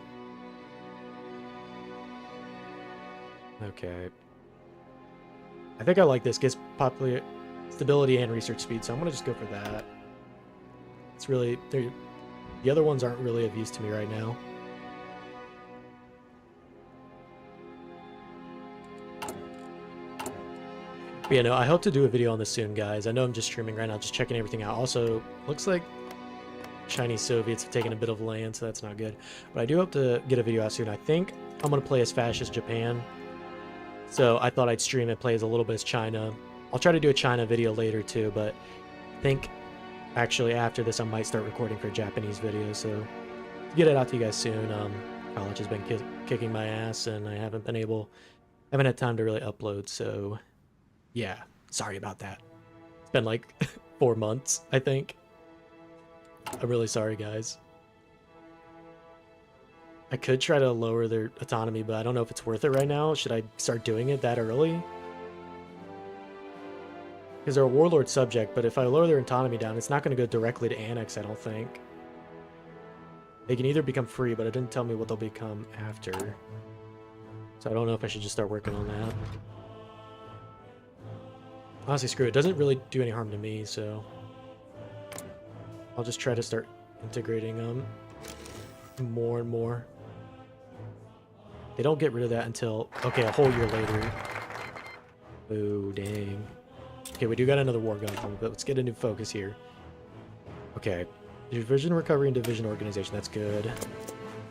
Okay. I think I like this. Gets popular stability and research speed, so I'm gonna just go for that. It's really the other ones aren't really of use to me right now. But yeah, no, I hope to do a video on this soon, guys. I know I'm just streaming right now, just checking everything out. Also, looks like Chinese Soviets have taken a bit of land, so that's not good. But I do hope to get a video out soon. I think I'm going to play as fascist Japan. So I thought I'd stream and play as a little bit as China. I'll try to do a China video later too, but I think actually after this I might start recording for a Japanese video. So to get it out to you guys soon. College has been kicking my ass and I haven't had time to really upload. So yeah, sorry about that. It's been like 4 months, I think. I'm really sorry, guys. I could try to lower their autonomy, but I don't know if it's worth it right now. Should I start doing it that early? Because they're a warlord subject, but if I lower their autonomy down, it's not going to go directly to annex, I don't think. They can either become free, but it didn't tell me what they'll become after. So I don't know if I should just start working on that. Honestly, screw it. It doesn't really do any harm to me, so I'll just try to start integrating them more and more. They don't get rid of that until, okay, a whole year later. Oh, dang. Okay, we do got another war going on, but let's get a new focus here. Okay. Division recovery and division organization, that's good.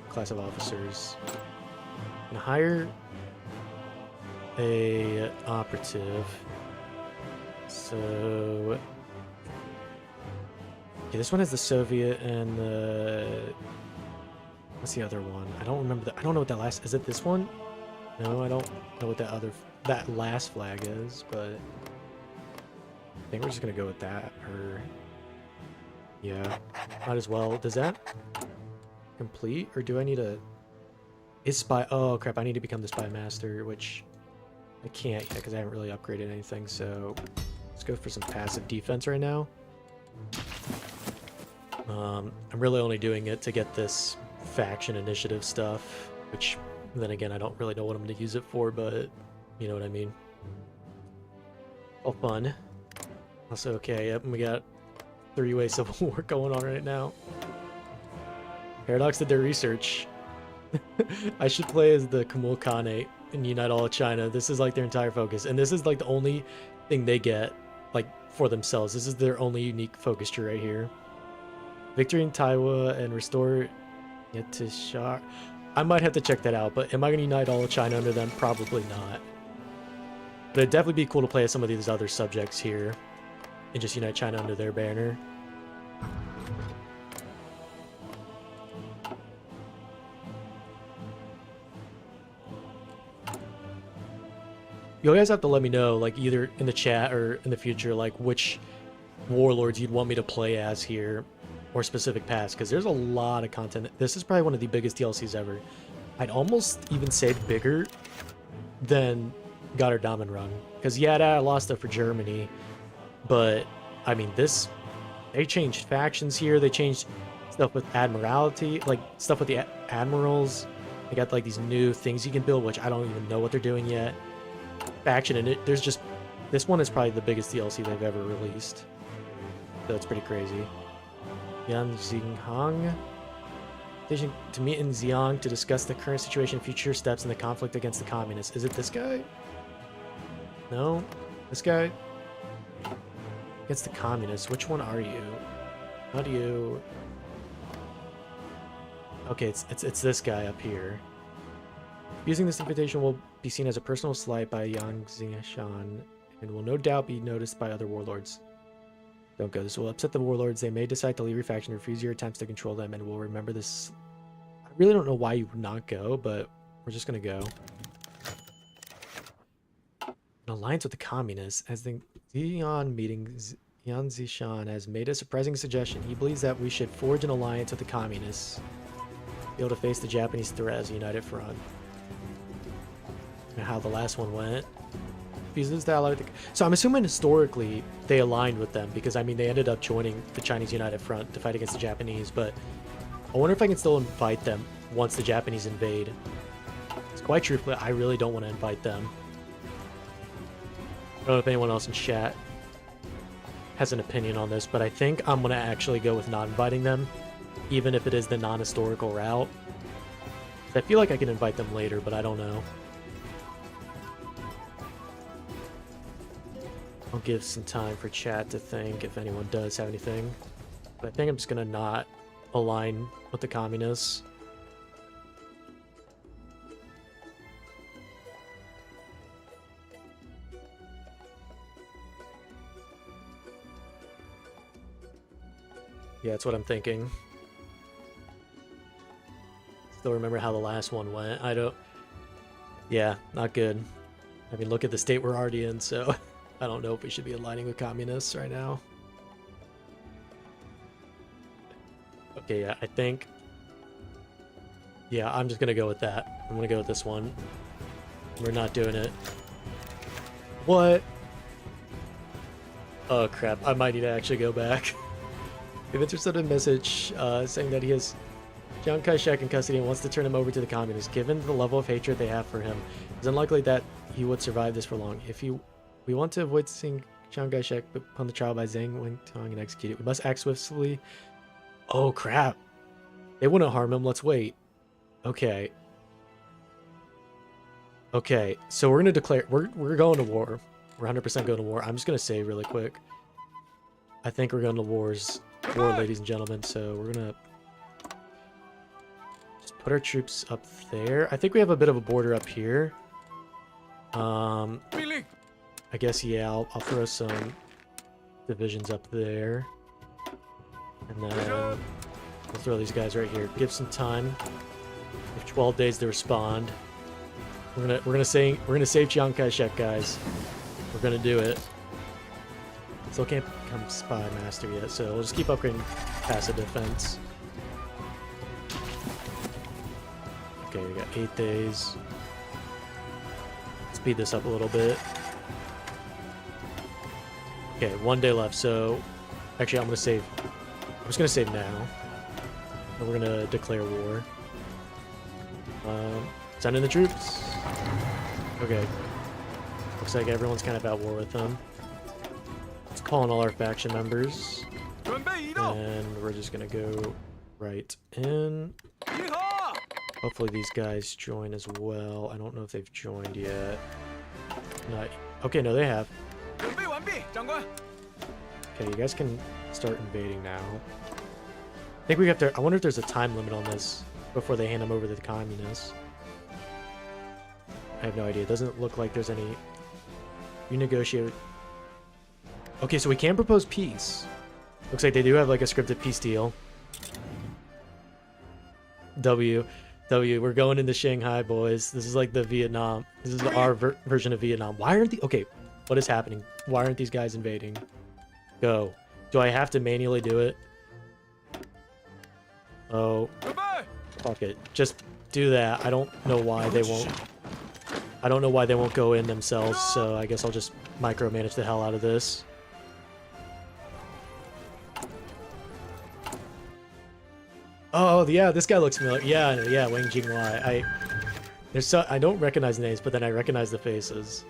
Class of officers. I'm gonna hire a operative. So yeah, this one has the Soviet and the, what's the other one? I don't remember I don't know what that last, is it this one? No, I don't know what that last flag is, but I think we're just gonna go with that, or yeah, might as well. Does that complete, or do I need a, is spy, oh crap, I need to become the spy master, which I can't yet because I haven't really upgraded anything, so let's go for some passive defense right now. I'm really only doing it to get this faction initiative stuff, which then again I don't really know what I'm going to use it for, but you know what I mean. All fun. Also, okay, yep, we got 3-way civil war going on right now. Paradox did their research. I should play as the Kumul Khanate and unite all of China. This is like their entire focus, and this is like the only thing they get like for themselves. This is their only unique focus tree right here. Victory in Taiwan and restore Yatishar. I might have to check that out, but am I going to unite all of China under them? Probably not. But it'd definitely be cool to play as some of these other subjects here and just unite China under their banner. You guys have to let me know, like, either in the chat or in the future, like, which warlords you'd want me to play as here, or specific paths, because there's a lot of content. This is probably one of the biggest DLCs ever. I'd almost even say bigger than Goddard Damen Run, because yeah, I lost stuff for Germany, but I mean, they changed factions here. They changed stuff with Admiralty, like stuff with the admirals. They got like these new things you can build, which I don't even know what they're doing yet. Faction, and there's just, this one is probably the biggest DLC they've ever released, so it's pretty crazy. Yan Xinghang to meet in Xi'an to discuss the current situation and future steps in the conflict against the communists. Is it this guy? No? This guy? Against the communists. Which one are you? How do you... Okay, it's this guy up here. Using this invitation will be seen as a personal slight by Yang Xishan and will no doubt be noticed by other warlords. Don't go. This will upset the warlords. They may decide to leave your faction, refuse your attempts to control them, and will remember this. I really don't know why you would not go, but we're just going to go. An alliance with the communists. As the Xi'an meeting, Yan Zishan has made a surprising suggestion. He believes that we should forge an alliance with the communists, be able to face the Japanese threat as a united front. And how the last one went. So I'm assuming historically they aligned with them, because I mean they ended up joining the Chinese United Front to fight against the Japanese, but I wonder if I can still invite them once the Japanese invade. quite truthfully, I really don't want to invite them. I don't know if anyone else in chat has an opinion on this, but I think I'm going to actually go with not inviting them, even if it is the non-historical route. I feel like I can invite them later, but I don't know. I'll give some time for chat to think if anyone does have anything. But I think I'm just going to not align with the communists. Yeah, that's what I'm thinking. Still remember how the last one went. I don't... Yeah, not good. I mean, look at the state we're already in, so... I don't know if we should be aligning with communists right now. Okay, yeah, I think... Yeah, I'm just gonna go with that. I'm gonna go with this one. We're not doing it. What? Oh, crap. I might need to actually go back. We've intercepted a message saying that he has Chiang Kai-shek in custody and wants to turn him over to the communists. Given the level of hatred they have for him, it's unlikely that he would survive this for long. We want to avoid seeing Chiang Kai-shek upon the trial by Zhang Wentong and execute it. We must act swiftly. Oh, crap. They wouldn't harm him. Let's wait. Okay. Okay, so we're going to declare... We're going to war. We're 100% going to war. I'm just going to save really quick. I think we're going to war, ladies and gentlemen, so we're going to... just put our troops up there. I think we have a bit of a border up here. I guess, yeah, I'll throw some divisions up there. And then we'll throw these guys right here. Give some time. We have 12 days to respond. We're gonna save Chiang Kai-shek, guys. We're gonna do it. Still can't become spy master yet, so we'll just keep upgrading passive defense. Okay, we got 8 days. Speed this up a little bit. Okay, 1 day left, so... Actually, I'm just gonna save now. And we're gonna declare war. Send in the troops. Okay. Looks like everyone's kind of at war with them. Let's call in all our faction members. And we're just gonna go right in. Hopefully these guys join as well. I don't know if they've joined yet. Not... Okay, no, they have. Okay, you guys can start invading now. I think we have to... I wonder if there's a time limit on this before they hand them over to the communists. I have no idea. It doesn't look like there's any... You negotiate... Okay, so we can propose peace. Looks like they do have like a scripted peace deal. W, we're going into Shanghai, boys. This is like the Vietnam. This is our version of Vietnam. Why aren't the... Okay, what is happening? Why aren't these guys invading? Go. Do I have to manually do it? Oh. Fuck it. Just do that. I don't know why they won't... I don't know why they won't go in themselves, so I guess I'll just micromanage the hell out of this. Oh, yeah, this guy looks familiar. Yeah, Wang Jinglai. I don't recognize names, but then I recognize the faces.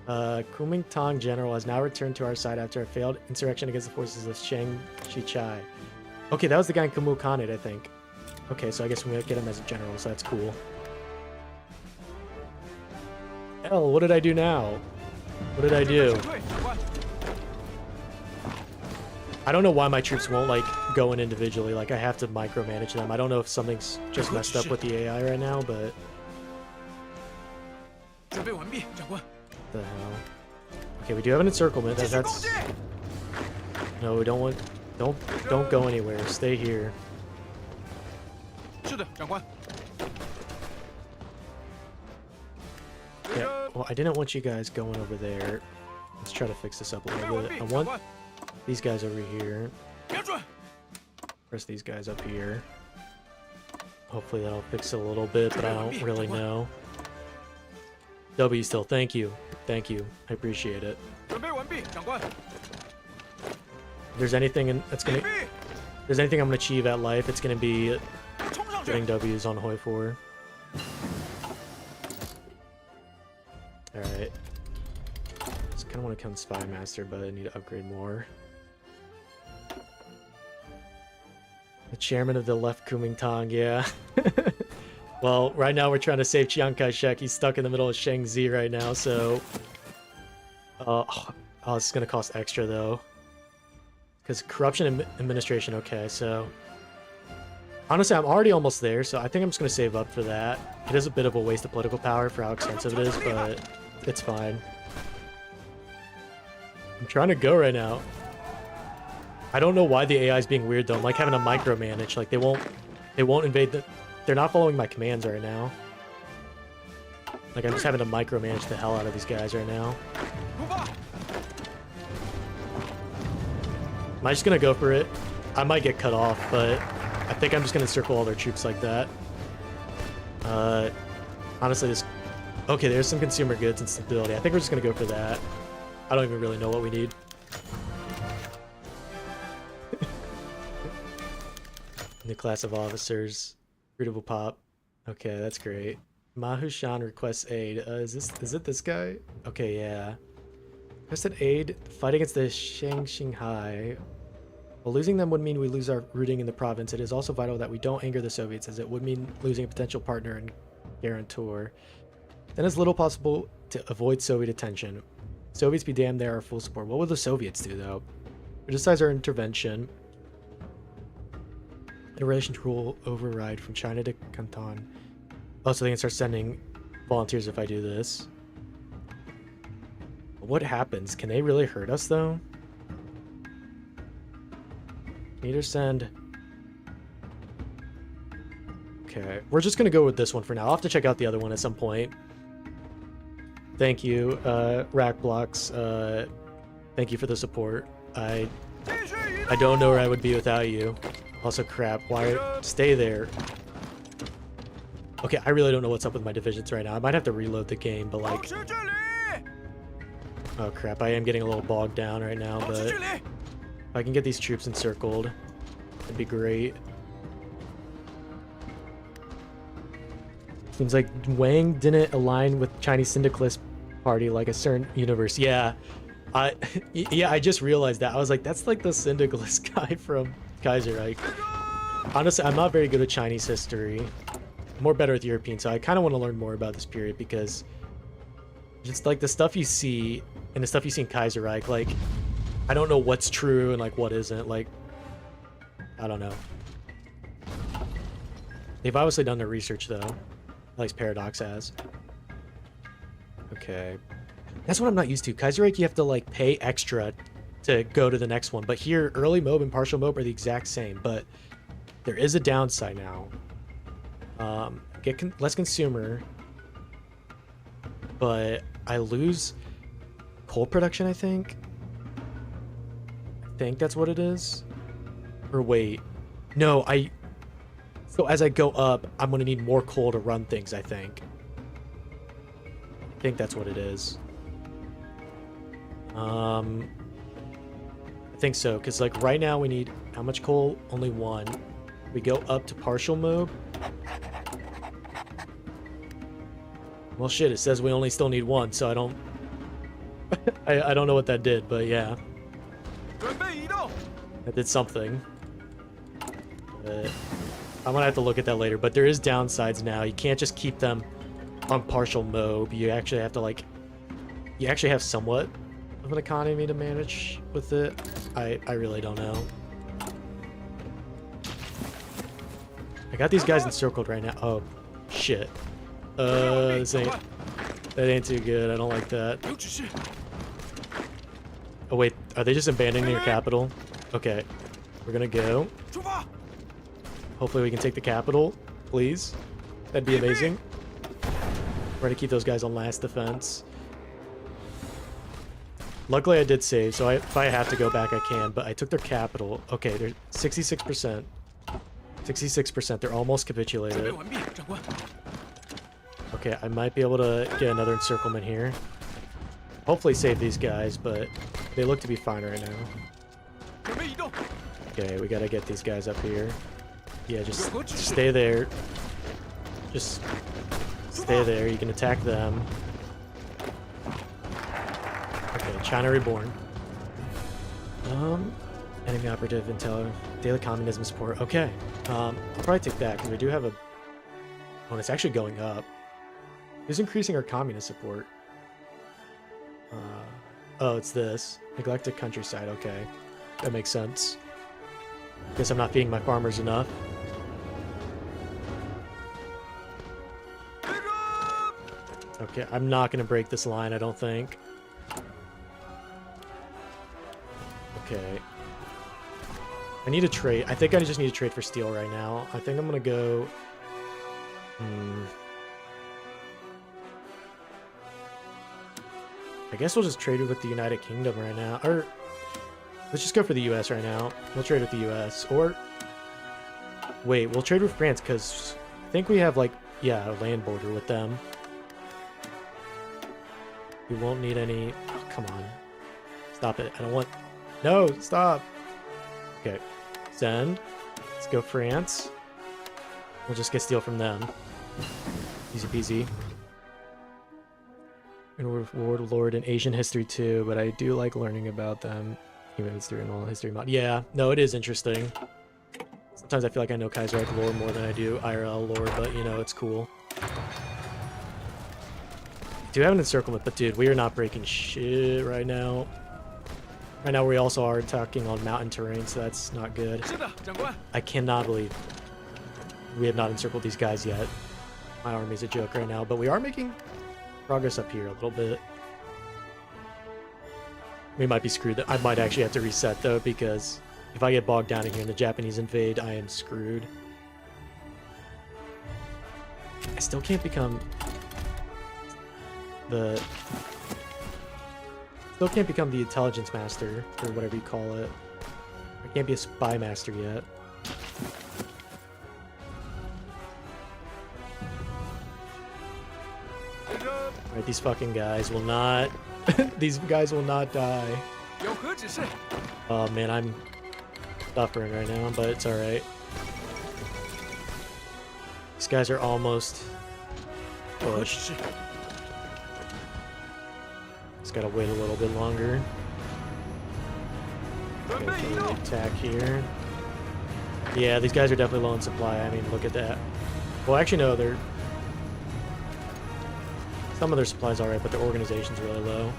Kuomintang General has now returned to our side after a failed insurrection against the forces of Chiang Kai-shek. Okay, that was the guy in Kumu Khanate, I think. Okay, so I guess we might get him as a general, so that's cool. Hell, what did I do now? What did I do? I don't know why my troops won't, like, go in individually. Like, I have to micromanage them. I don't know if something's just messed up with the AI right now, but... What the hell? Okay, we do have an encirclement. That's... No, we don't want... Don't go anywhere. Stay here. Yeah, well, I didn't want you guys going over there. Let's try to fix this up a little bit. I want these guys over here. Press these guys up here. Hopefully that'll fix it a little bit, but I don't really know. W still, thank you. Thank you. I appreciate it. If there's anything that's gonna... If there's anything I'm gonna achieve at life, it's gonna be getting W's on HOI4. Alright. Just kind of want to become Spy Master, but I need to upgrade more. The chairman of the left Kuomintang, yeah. Well, right now we're trying to save Chiang Kai-shek. He's stuck in the middle of Shaanxi right now, so... oh, this is going to cost extra, though. Because corruption and administration, okay, so... Honestly, I'm already almost there, so I think I'm just going to save up for that. It is a bit of a waste of political power for how expensive it is, but it's fine. I'm trying to go right now. I don't know why the AI is being weird, though. I'm like having to micromanage. Like, they won't invade the... They're not following my commands right now. Like, I'm just having to micromanage the hell out of these guys right now. Am I just going to go for it? I might get cut off, but I think I'm just going to circle all their troops like that. Honestly, this... Okay, there's some consumer goods and stability. I think we're just going to go for that. I don't even really know what we need. New class of officers. Readable pop. Okay, that's great. Mahu Shan requests aid. Is it this guy? Okay, yeah. Requested aid. Fight against the Shanghai. While losing them would mean we lose our rooting in the province, it is also vital that we don't anger the Soviets, as it would mean losing a potential partner and guarantor. Then it's little possible to avoid Soviet attention. Soviets be damned, they are full support. What will the Soviets do, though? Criticize our intervention. In relation to rule override from China to Canton. Oh, so they can start sending volunteers if I do this. What happens? Can they really hurt us, though? Can either send... Okay, we're just gonna go with this one for now. I'll have to check out the other one at some point. Thank you, Rack Blocks. Thank you for the support. I don't know where I would be without you. Also, crap. Why? Stay there. Okay, I really don't know what's up with my divisions right now. I might have to reload the game, but like... Oh, crap. I am getting a little bogged down right now, but... If I can get these troops encircled, that'd be great. Seems like Wang didn't align with Chinese Syndicalist Party like a certain universe. Yeah. I just realized that. I was like, that's like the Syndicalist guy from... Kaiserreich. Honestly, I'm not very good at Chinese history. I'm more better with European, so I kind of want to learn more about this period because just like the stuff you see and the stuff you see in Kaiserreich, like I don't know what's true and like what isn't. Like I don't know. They've obviously done their research though. At least Paradox has. Okay. That's what I'm not used to. Kaiserreich, you have to like pay extra to go to the next one, but here early MOB and partial MOB are the exact same, but there is a downside now. Get less consumer, but I lose coal production. I think that's what it is. Or wait, no, so as I go up I'm gonna need more coal to run things. I think that's what it is. I think so, because like right now we need how much coal? Only one. We go up to partial MOB. Well shit, it says we only still need one, so I don't I don't know what that did, but yeah. That did something. I'm gonna have to look at that later, but there is downsides now. You can't just keep them on partial MOB. You actually have to like you actually have somewhat of an economy to manage with it. I really don't know. I got these guys encircled right now. Oh shit. That ain't too good. I don't like that. Oh wait, are they just abandoning their capital? Okay, we're gonna go. Hopefully we can take the capital, please. That'd be amazing. We're gonna keep those guys on last defense. Luckily I did save, so if I have to go back I can, but I took their capital. Okay, they're 66%. 66%, they're almost capitulated. Okay, I might be able to get another encirclement here. Hopefully save these guys, but they look to be fine right now. Okay, we gotta get these guys up here. Yeah, just stay there. Just stay there, you can attack them. China Reborn. Enemy operative intel, daily communism support. Okay, I'll probably take that because we do have a. Oh, and it's actually going up. Who's increasing our communist support? Oh, it's this neglected countryside. Okay, that makes sense. Guess I'm not feeding my farmers enough. Okay, I'm not gonna break this line. I don't think. Okay. I need to trade. I think I just need to trade for steel right now. I think I'm gonna go. I guess we'll just trade it with the United Kingdom right now. Or let's just go for the US right now. We'll trade with the US. Or wait, we'll trade with France because I think we have like, yeah, a land border with them. We won't need any. Oh, come on. Stop it. I don't want. No, stop. Okay. Send. Let's go France. We'll just get steel from them. Easy peasy. Warlord in Asian history too, but I do like learning about them. Human history and all history mod. Yeah, no, it is interesting. Sometimes I feel like I know Kaiserreich lore more than I do IRL lore, but you know, it's cool. Do have an encirclement, but dude, we are not breaking shit right now. Right now we also are attacking on mountain terrain, so that's not good. I cannot believe we have not encircled these guys yet. My army's a joke right now, but we are making progress up here a little bit. We might be screwed. I might actually have to reset though, because if I get bogged down in here and the Japanese invade, I am screwed. I still can't become the intelligence master, or whatever you call it. I can't be a spy master yet. Alright, these fucking guys will not... these guys will not die. Oh man, I'm suffering right now, but it's alright. These guys are almost pushed. Just gotta wait a little bit longer. Okay, attack here. Yeah, these guys are definitely low in supply. I mean, look at that. Well, actually, no, they're... Some of their supplies alright, but their organization's really low.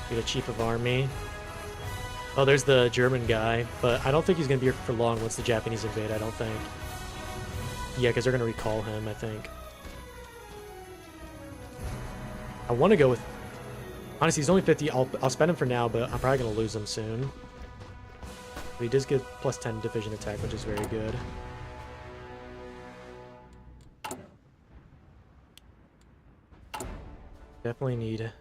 Get a chief of army. Oh, there's the German guy, but I don't think he's going to be here for long once the Japanese invade, I don't think. Yeah, because they're going to recall him, I think. I want to go with... Honestly, he's only 50. I'll spend him for now, but I'm probably going to lose him soon. But he does get plus 10 division attack, which is very good. Definitely need...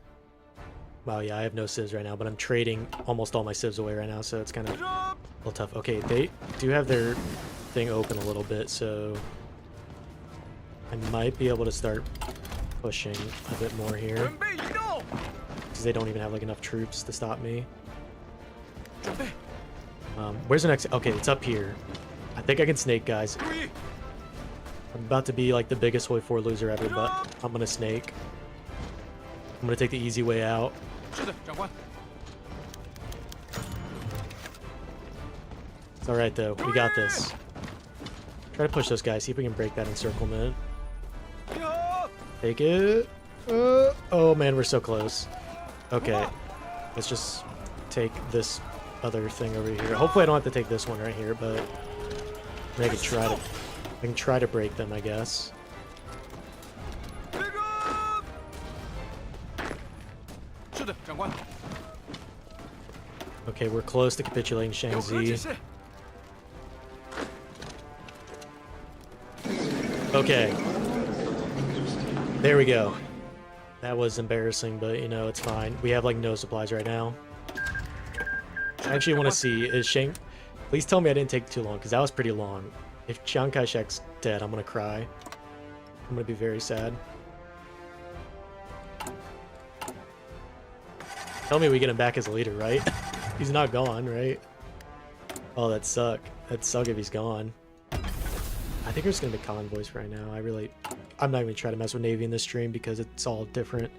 Wow, yeah, I have no civs right now, but I'm trading almost all my civs away right now, so it's kind of a little tough. Okay, they do have their thing open a little bit, so I might be able to start pushing a bit more here. Because they don't even have like enough troops to stop me. Where's the next? Okay, it's up here. I think I can snake, guys. I'm about to be like the biggest HOI4 loser ever, but I'm gonna snake. I'm gonna take the easy way out. It's alright though, we got this. Try to push those guys, see if we can break that encirclement. Take it. Oh man, we're so close. Okay, let's just take this other thing over here. Hopefully I don't have to take this one right here, but I can try to break them, I guess. Okay, we're close to capitulating Shaanxi. Okay. There we go. That was embarrassing, but you know, it's fine. We have like no supplies right now. I actually want to see, is Shang... Please tell me I didn't take too long, because that was pretty long. If Chiang Kai-shek's dead, I'm gonna cry. I'm gonna be very sad. Tell me we get him back as a leader, right? He's not gone, right? Oh, that suck. That'd suck if he's gone. I think we're just gonna make convoys for right now. I'm not even trying to mess with Navy in this stream because it's all different.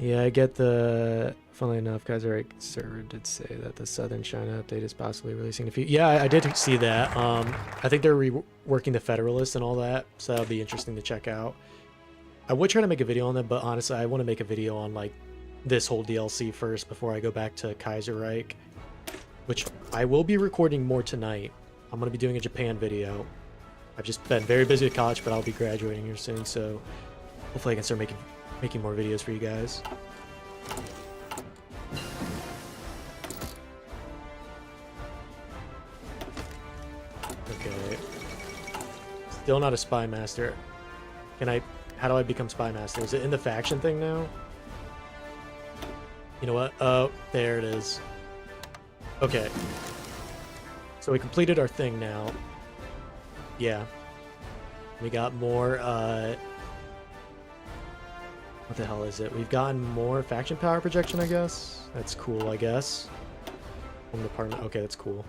Yeah, I get the. Funnily enough, Kaiser server did say that the Southern China update is possibly releasing a few. Yeah, I did see that. I think they're reworking the Federalist and all that, so that'll be interesting to check out. I would try to make a video on that, but honestly, I want to make a video on like this whole DLC first before I go back to Kaiserreich, which I will be recording more tonight. I'm gonna be doing a Japan video. I've just been very busy with college, but I'll be graduating here soon, so hopefully I can start making more videos for you guys. Okay. Still not a spy master. How do I become spy master? Is it in the faction thing now? You know what? Oh, there it is. Okay. So we completed our thing now. Yeah. We got more, what the hell is it? We've gotten more faction power projection, I guess. That's cool, I guess. Home department. Okay, that's cool.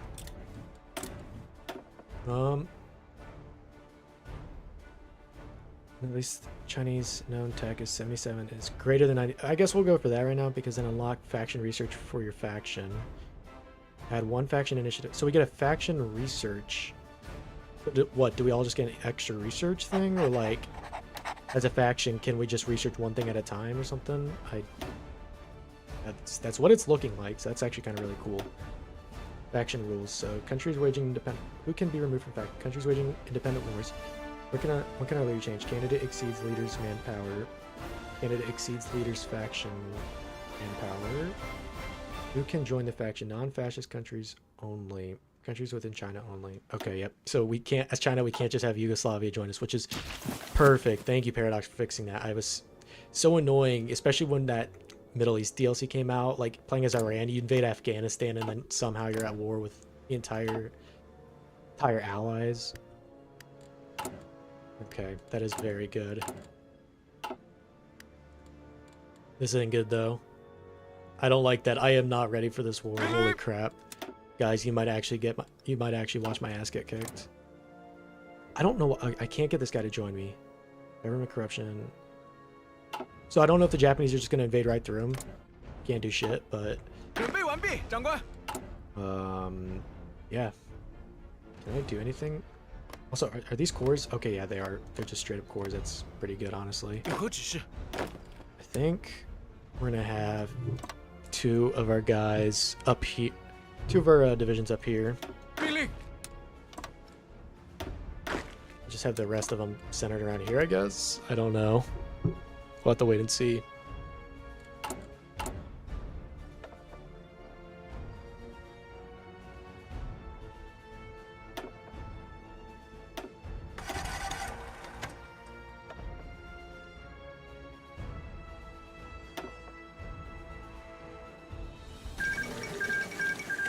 At least Chinese known tech is 77 is greater than 90. I guess we'll go for that right now because then unlock faction research for your faction. Add one faction initiative. So we get a faction research. What, do we all just get an extra research thing? Or like, as a faction, can we just research one thing at a time or something? That's what it's looking like, so that's actually kind of really cool. Faction rules. So countries waging independent. Who can be removed from faction? Countries waging independent wars. What can our leader change? Candidate exceeds leader's manpower. Candidate exceeds leader's faction manpower. Who can join the faction? Non-fascist countries only. Countries within China only. Okay, yep. So we can't, as China, we can't just have Yugoslavia join us, which is perfect. Thank you, Paradox, for fixing that. I was so annoying, especially when that Middle East DLC came out, like playing as Iran, you invade Afghanistan and then somehow you're at war with the entire allies. Okay, that is very good. This isn't good though. I don't like that. I am not ready for this war. Holy crap. Guys, you might actually watch my ass get kicked. I don't know. I can't get this guy to join me. Government corruption. So I don't know if the Japanese are just going to invade right through him. Can't do shit, but yeah. Can I do anything? Also, are these cores? Okay, yeah, they are. They're just straight up cores. That's pretty good, honestly. I think we're gonna have two of our guys up here. Two of our divisions up here. Just have the rest of them centered around here, I guess. I don't know. We'll have to wait and see.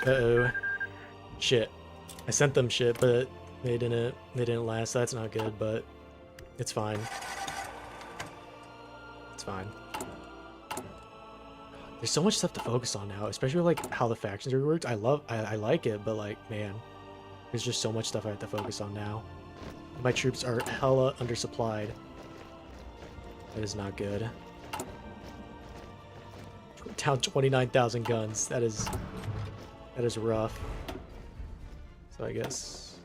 Uh-oh. Shit. I sent them shit, but they didn't last. That's not good, but it's fine. It's fine. There's so much stuff to focus on now, especially like how the factions are worked. I like it, but like, man, there's just so much stuff I have to focus on now. My troops are hella undersupplied. That is not good. Down 29,000 guns. That is rough. So I guess.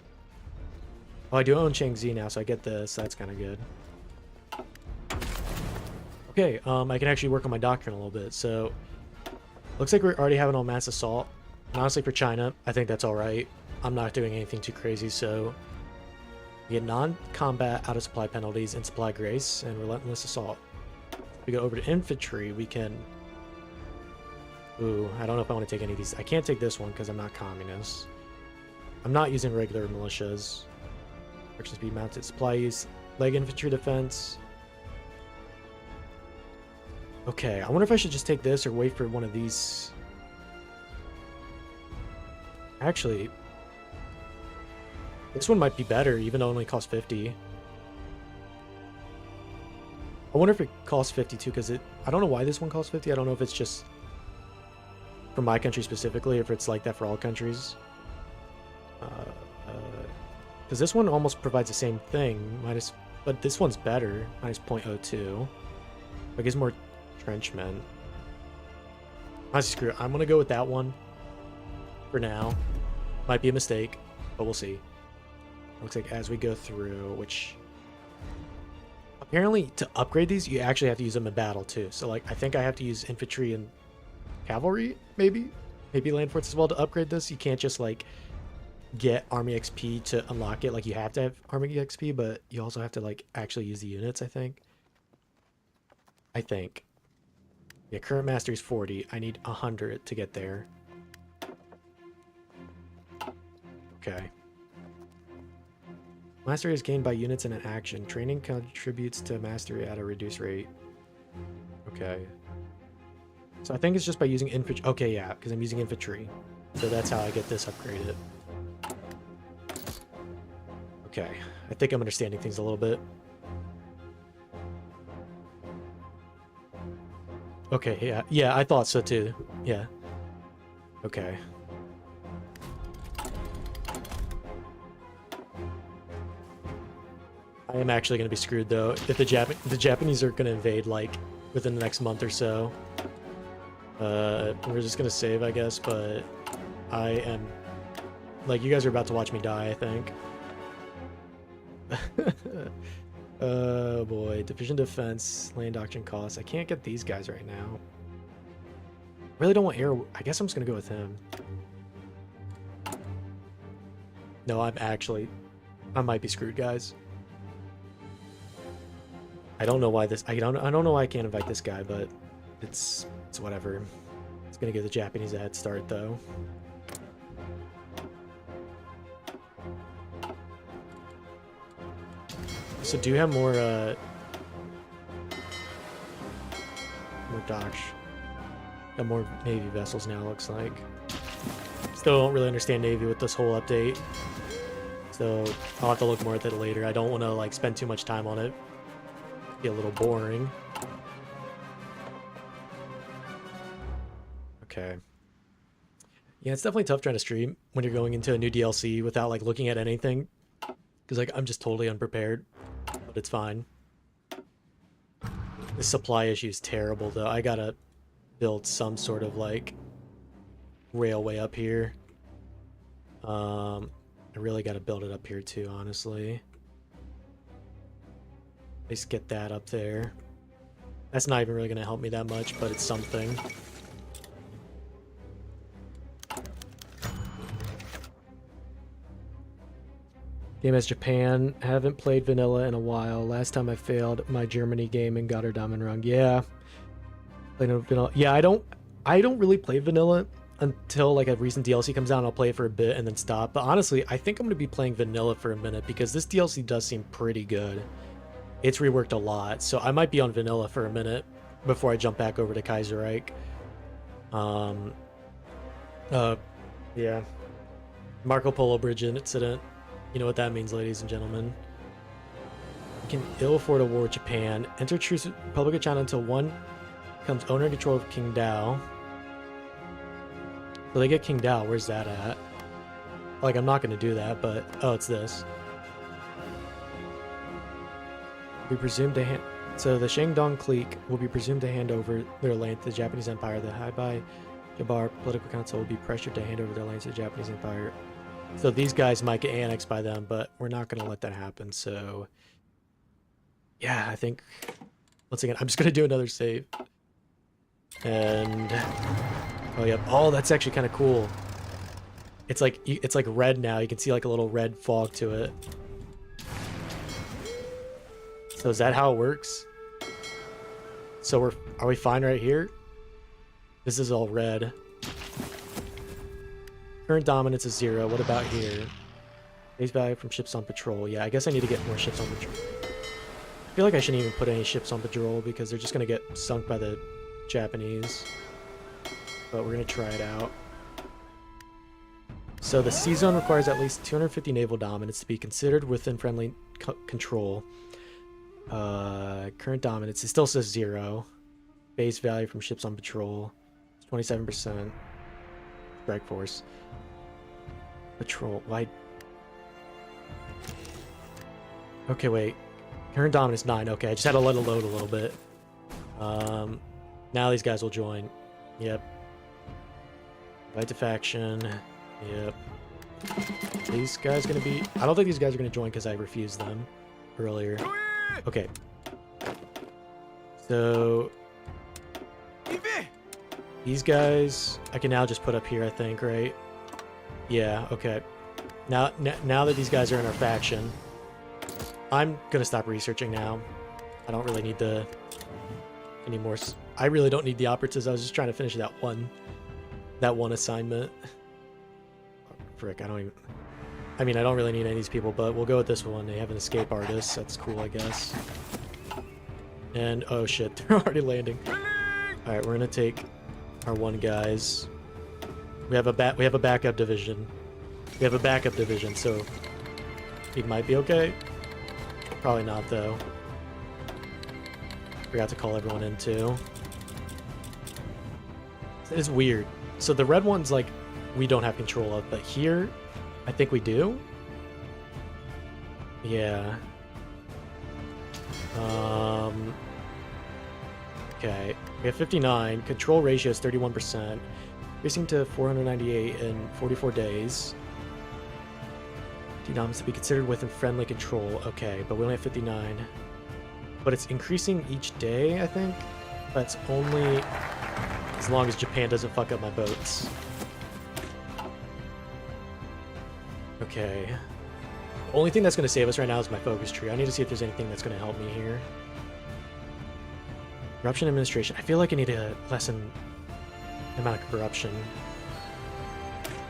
Oh, I do own Changzi now, so I get this. That's kind of good. Okay, I can actually work on my doctrine a little bit. So, looks like we already have it on mass assault. And honestly, for China, I think that's all right. I'm not doing anything too crazy. So, we get non-combat out of supply penalties and supply grace and relentless assault. If we go over to infantry, we can. Ooh, I don't know if I want to take any of these. I can't take this one because I'm not communist. I'm not using regular militias. Action speed mounted supply use. Leg infantry defense. Okay, I wonder if I should just take this or wait for one of these. Actually, this one might be better, even though it only costs 50. I wonder if it costs 50 too, because I don't know why this one costs 50. I don't know if it's just for my country specifically, if it's like that for all countries. Because this one almost provides the same thing, but this one's better, minus 0.02. It gives more entrenchment. Honestly, screw it. I'm gonna go with that one for now. Might be a mistake, but we'll see. Looks like as we go through, which apparently to upgrade these, you actually have to use them in battle too. So like, I think I have to use infantry and cavalry, maybe land force as well to upgrade this. You can't just like get army XP to unlock it. Like you have to have army XP, but you also have to like actually use the units, I think. Yeah, current mastery is 40. I need 100 to get there. Okay. Mastery is gained by units in an action. Training contributes to mastery at a reduced rate. Okay. So I think it's just by using infantry. Okay, yeah, because I'm using infantry. So that's how I get this upgraded. Okay. I think I'm understanding things a little bit. Okay, yeah. Yeah, I thought so too. Yeah. Okay. I am actually going to be screwed though if the Japanese are going to invade like within the next month or so. We're just going to save, I guess, but I am like, you guys are about to watch me die, I think. Oh boy, division defense, land doctrine costs. I can't get these guys right now. Really don't want air. I guess I'm just going to go with him. No, I might be screwed, guys. I don't know why this. I don't know why I can't invite this guy, but it's whatever. It's gonna give the Japanese a head start, though. So do you have more docks? Got more Navy vessels now, looks like. Still don't really understand Navy with this whole update, so I'll have to look more at that later. I don't want to like spend too much time on it. Be a little boring. Okay. Yeah, it's definitely tough trying to stream when you're going into a new DLC without like looking at anything, because like I'm just totally unprepared, but it's fine. The supply issue is terrible though. I gotta build some sort of like railway up here. I really gotta build it up here too, honestly. Just get that up there. That's not even really going to help me that much, but it's something. Game as Japan. Haven't played vanilla in a while. Last time I failed my Germany game and got her diamond rung. Yeah. Played vanilla. Yeah, I don't really play vanilla until like a recent DLC comes out, and I'll play it for a bit and then stop. But honestly, I think I'm going to be playing vanilla for a minute because this DLC does seem pretty good. It's reworked a lot, so I might be on vanilla for a minute before I jump back over to Kaiserreich. Yeah. Marco Polo Bridge incident. You know what that means, ladies and gentlemen. You can ill afford a war with Japan. Enter truce with Republic of China until one becomes owner and control of King Dao. So they get King Dao. Where's that at? Like, I'm not going to do that, but... Oh, it's this. We presume to hand. So the Shandong clique will be presumed to hand over their land to the Japanese Empire. The Haibai Jabar Political Council will be pressured to hand over their land to the Japanese Empire. So these guys might get annexed by them, but we're not going to let that happen. So yeah, I think once again, I'm just going to do another save. And oh yep. Oh, that's actually kind of cool. It's like red now. You can see like a little red fog to it. So is that how it works? So are we fine right here? This is all red. Current dominance is 0. What about here? Base value from ships on patrol. Yeah, I guess I need to get more ships on patrol. I feel like I shouldn't even put any ships on patrol because they're just going to get sunk by the Japanese. But we're going to try it out. So the sea zone requires at least 250 naval dominance to be considered within friendly control. Current dominance, it still says 0. Base value from ships on patrol, 27%. Strike force. Patrol, why? Okay, wait. Current dominance 9. Okay, I just had to let it load a little bit. Now these guys will join. Yep. Invite to faction. Yep. These guys gonna be... I don't think these guys are gonna join because I refused them earlier. Okay. So... these guys, I can now just put up here, I think, right? Yeah, okay. Now that these guys are in our faction, I'm gonna stop researching now. I don't really need the... any more... I really don't need the operatives. I was just trying to finish that one assignment. Frick, I don't even... I mean, I don't really need any of these people, but we'll go with this one. They have an escape artist. That's cool, I guess. And, oh shit, they're already landing. Alright, we're gonna take our one guys. We have a backup division. We have a backup division, so we might be okay. Probably not, though. Forgot to call everyone in, too. It's weird. So the red one's like we don't have control of, but here I think we do. Yeah. Okay. We have 59. Control ratio is 31%. Increasing to 498 in 44 days. Denoms to be considered within friendly control. Okay, but we only have 59. But it's increasing each day, I think. That's only as long as Japan doesn't fuck up my boats. Okay. The only thing that's going to save us right now is my focus tree. I need to see if there's anything that's going to help me here. Corruption administration. I feel like I need to lessen the amount of corruption.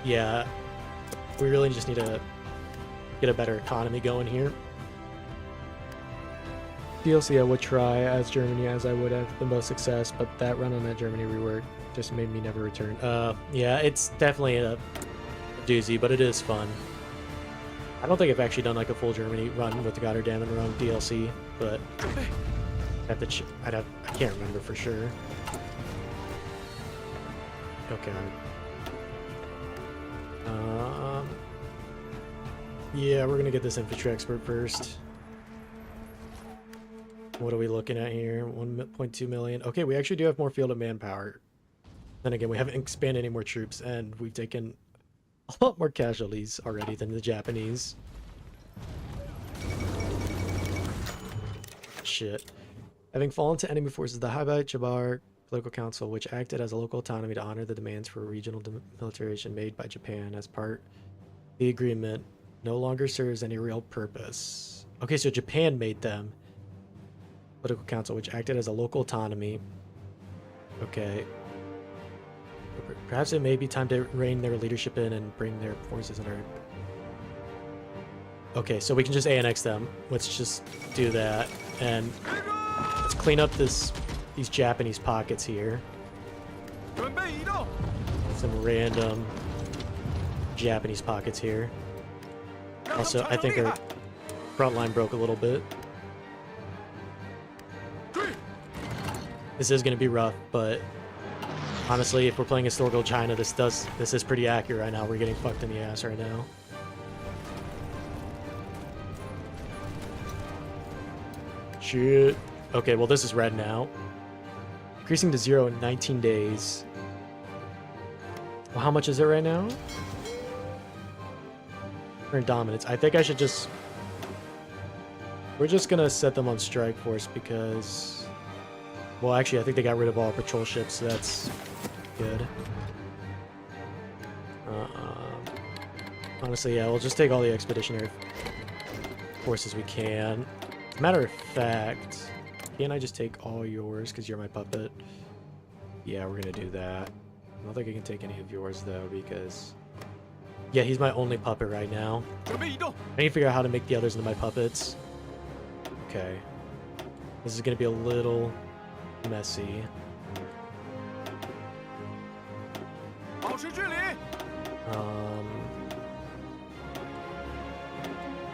Yeah. We really just need to get a better economy going here. DLC I would try as Germany as I would have the most success, but that run on that Germany rework just made me never return. Yeah, it's definitely a doozy, but it is fun. I don't think I've actually done like a full Germany run with the Goddamn and Rome DLC, but I have to I can't remember for sure. Okay. Yeah, we're gonna get this infantry expert first. What are we looking at here? 1.2 million. Okay, we actually do have more field of manpower. Then again, we haven't expanded any more troops, and we've taken a lot more casualties already than the Japanese. Shit. Having fallen to enemy forces, the Habai Chabar Political Council, which acted as a local autonomy to honor the demands for regional demilitarization made by Japan as part of the agreement, no longer serves any real purpose. Okay, so Japan made them. Political Council, which acted as a local autonomy. Okay. Perhaps it may be time to rein their leadership in and bring their forces in our... Okay, so we can just annex them. Let's just do that. And let's clean up these Japanese pockets here. Some random Japanese pockets here. Also, I think our front line broke a little bit. This is going to be rough, but honestly, if we're playing historical China, this is pretty accurate right now. We're getting fucked in the ass right now. Shit. Okay, well, this is red now. Increasing to 0 in 19 days. Well, how much is it right now? Current dominance. I think I should just... We're just going to set them on strike force because... Well, actually, I think they got rid of all patrol ships, so that's good. Honestly, yeah, we'll just take all the expeditionary forces we can. As a matter of fact, can't I just take all yours because you're my puppet? Yeah, we're going to do that. I don't think I can take any of yours, though, because... Yeah, he's my only puppet right now. I need to figure out how to make the others into my puppets. Okay. This is going to be a little... messy.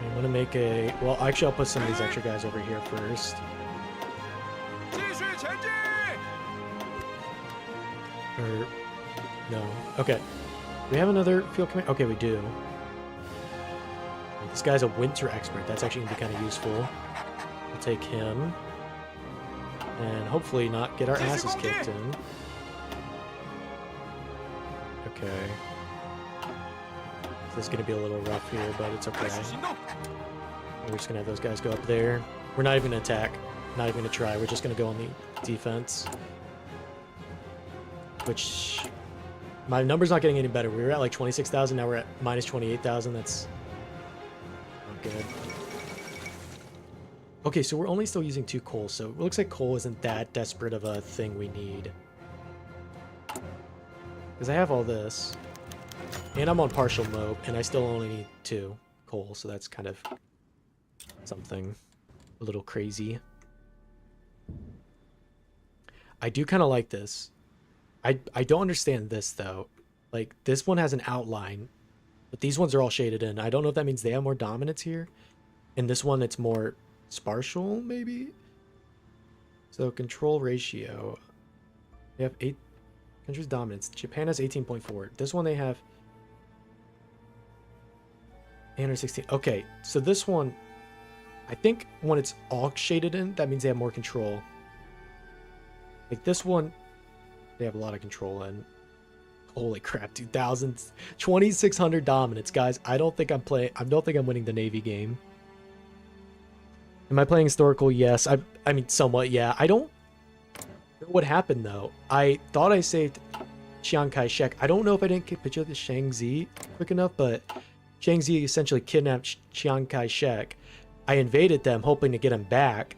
I'm gonna make a... Well, actually, I'll put some of these extra guys over here first. Or... No. Okay. Do we have another field command? Okay, we do. This guy's a winter expert. That's actually going to be kind of useful. We'll take him. And hopefully not get our asses kicked in. Okay. This is going to be a little rough here, but it's okay. We're just going to have those guys go up there. We're not even going to attack. Not even going to try. We're just going to go on the defense. Which... my number's not getting any better. We were at like 26,000. Now we're at minus 28,000. That's not good. Okay, so we're only still using 2 coal. So it looks like coal isn't that desperate of a thing we need. Because I have all this. And I'm on partial mode. And I still only need 2 coal. So that's kind of something a little crazy. I do kind of like this. I don't understand this, though. Like, this one has an outline, but these ones are all shaded in. I don't know if that means they have more dominance here. In this one, it's more spatial, maybe? So, control ratio. They have 8 countries dominance. Japan has 18.4. This one, they have 816. Okay, so this one, I think when it's all shaded in, that means they have more control. Like, this one... they have a lot of control in. Holy crap, 2,600 dominance, guys. I don't think I'm winning the Navy game. Am I playing historical? Yes. I mean, somewhat, yeah. I don't know what happened, though. I thought I saved Chiang Kai-shek. I don't know if I didn't capitulate the Shaanxi quick enough, but Shaanxi essentially kidnapped Chiang Kai-shek. I invaded them, hoping to get him back,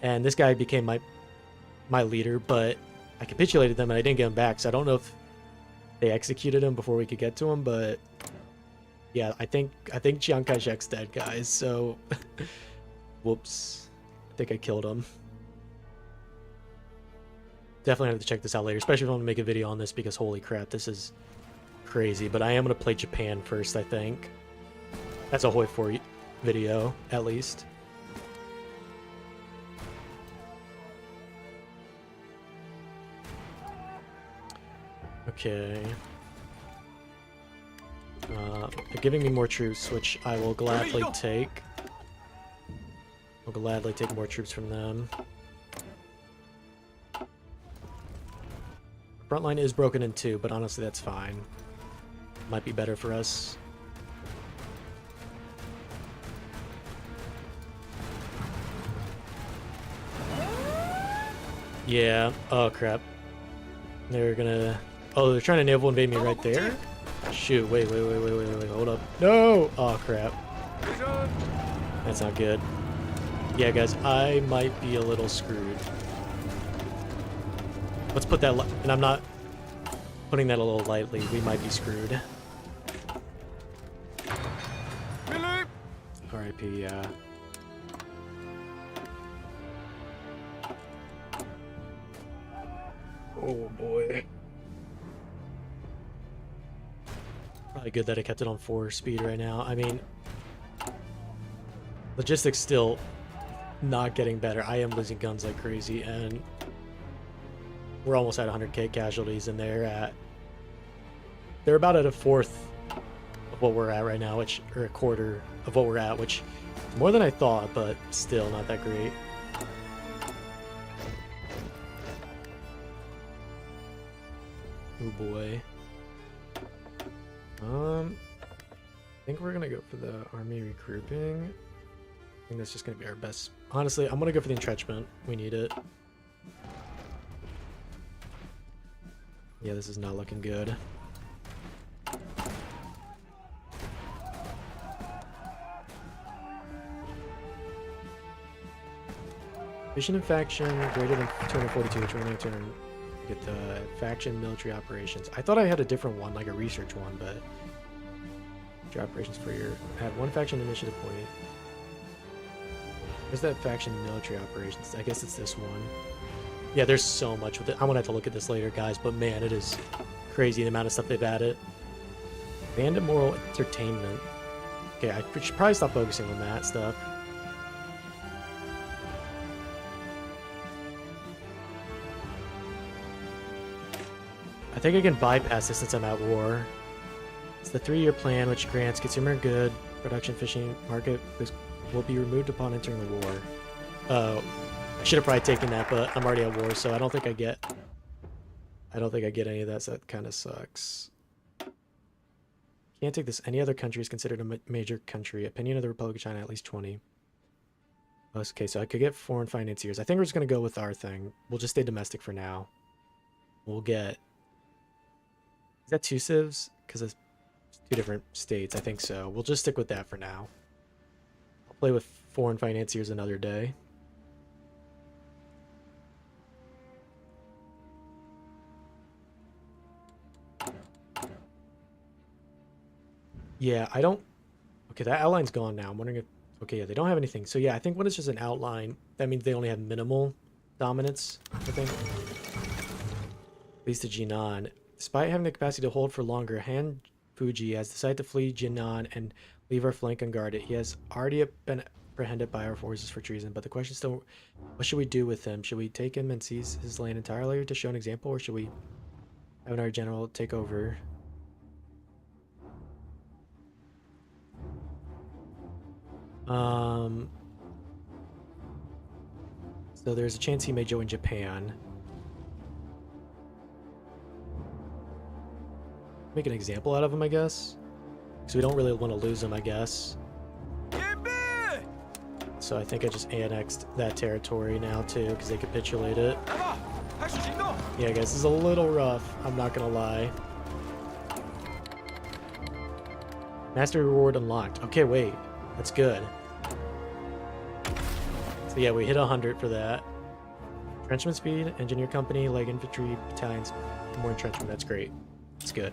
and this guy became my leader, but I capitulated them and I didn't get him back, so I don't know if they executed him before we could get to him, but yeah, I think Chiang Kai-shek's dead, guys, so whoops. I think I killed him. Definitely have to check this out later, especially if I want to make a video on this, because holy crap, this is crazy. But I am going to play Japan first, I think. That's a HOI4 video, at least. Okay. They're giving me more troops, which I will gladly take. I'll gladly take more troops from them. Front line is broken in 2, but honestly that's fine. Might be better for us. Yeah. Oh crap. They're gonna... oh, they're trying to naval invade me right there? Shoot, wait, hold up. No! Oh, crap. That's not good. Yeah, guys, I might be a little screwed. Let's put that... and I'm not putting that a little lightly. We might be screwed. RIP, yeah. Oh boy. Probably good that I kept it on 4 speed right now. I mean, logistics still not getting better. I am losing guns like crazy, and we're almost at 100k casualties, and they're about at a fourth of what we're at right now, which, or a quarter of what we're at, which is more than I thought, but still not that great. Oh boy. I think we're gonna go for the army regrouping. I think that's just gonna be our best. Honestly, I'm gonna go for the entrenchment. We need it. Yeah, this is not looking good. Mission and faction greater than 242, which we're going to get the faction military operations. I thought I had a different one, like a research one, but military operations for your add 1 faction initiative point. Where's that faction military operations? I guess it's this one. Yeah, there's so much with it. I'm gonna have to look at this later, guys, but man, it is crazy the amount of stuff they've added. Bandit moral entertainment. Okay, I should probably stop focusing on that stuff. I think I can bypass this since I'm at war. It's the 3-year plan, which grants consumer good production fishing market will be removed upon entering the war. Oh, I should have probably taken that, but I'm already at war, so I don't think I get any of that, so that kind of sucks. Can't take this. Any other country is considered a major country. Opinion of the Republic of China, at least 20. Okay, so I could get foreign financiers. I think we're just going to go with our thing. We'll just stay domestic for now. We'll get... Is that 2 civs? Because it's 2 different states. I think so. We'll just stick with that for now. I'll play with foreign financiers another day. Yeah, I don't... Okay, that outline's gone now. I'm wondering if... Okay, yeah, they don't have anything. So yeah, I think when it's just an outline, that means they only have minimal dominance, I think. At least to Jinan. Despite having the capacity to hold for longer, Han Fuji has decided to flee Jinan and leave our flank unguarded. He has already been apprehended by our forces for treason, but the question is still, what should we do with him? Should we take him and seize his land entirely to show an example, or should we have our general take over? So there's a chance he may join Japan. Make an example out of him, I guess. Because we don't really want to lose him, I guess. So I think I just annexed that territory now, too, because they capitulate it. Yeah, guys, this is a little rough. I'm not going to lie. Mastery reward unlocked. Okay, wait. That's good. So yeah, we hit 100 for that. Entrenchment speed, engineer company, leg infantry, battalions, more entrenchment. That's great. That's good.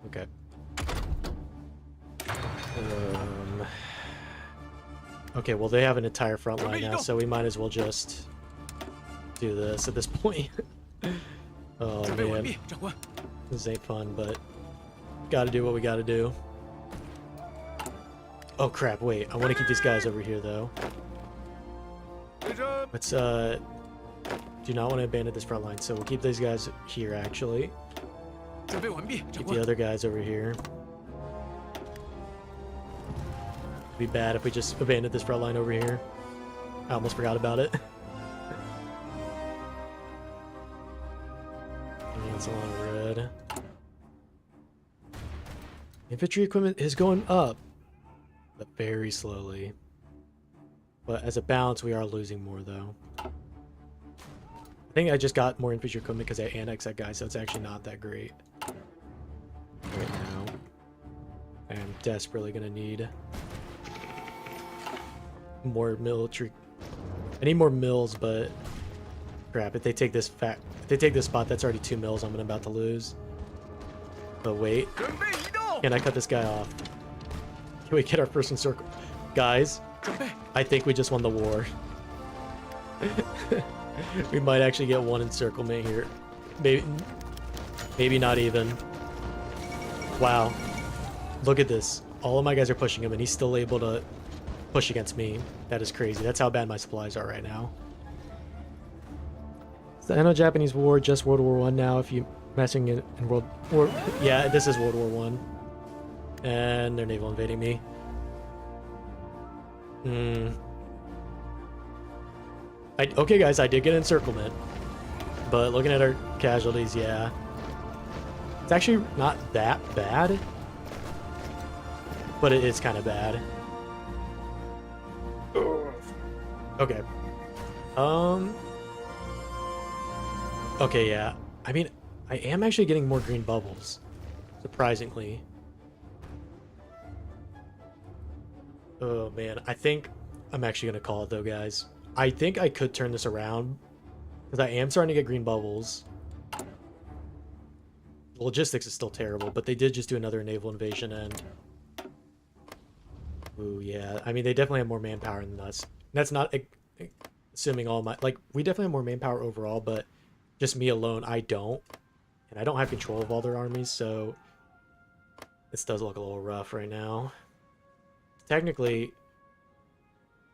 Okay. Okay, well they have an entire front line now, so we might as well just do this at this point. Oh man. This ain't fun, but gotta do what we gotta do. Oh crap, wait, I want to keep these guys over here though. Let's do not want to abandon this front line, so we'll keep these guys here actually. Keep the other guys over here. It'd be bad if we just abandoned this front line over here. I almost forgot about it. It's a lot of red. Infantry equipment is going up, but very slowly. But as a balance, we are losing more, though. I think I just got more infantry equipment because I annexed that guy, so it's actually not that great right now. I am desperately going to need more military. I need more mills, but crap, if they take this spot, that's already 2 mills I'm about to lose. But wait. Can I cut this guy off? Can we get our first encircle? Guys, I think we just won the war. We might actually get one encirclement here. Maybe not even. Wow. Look at this. All of my guys are pushing him, and he's still able to push against me. That is crazy. That's how bad my supplies are right now. It's the Sino-Japanese War, just World War I now. If you messing in World War... Yeah, this is World War I. And they're naval invading me. Okay, guys, I did get encirclement. But looking at our casualties, yeah. It's actually not that bad. But it is kind of bad. Okay. Okay, yeah. I mean, I am actually getting more green bubbles. Surprisingly. Oh, man. I think I'm actually going to call it, though, guys. I think I could turn this around. Because I am starting to get green bubbles. The logistics is still terrible, but they did just do another naval invasion, and... Ooh, yeah. I mean, they definitely have more manpower than us. That's not assuming all my... Like, we definitely have more manpower overall, but just me alone, I don't. And I don't have control of all their armies, so... This does look a little rough right now. Technically,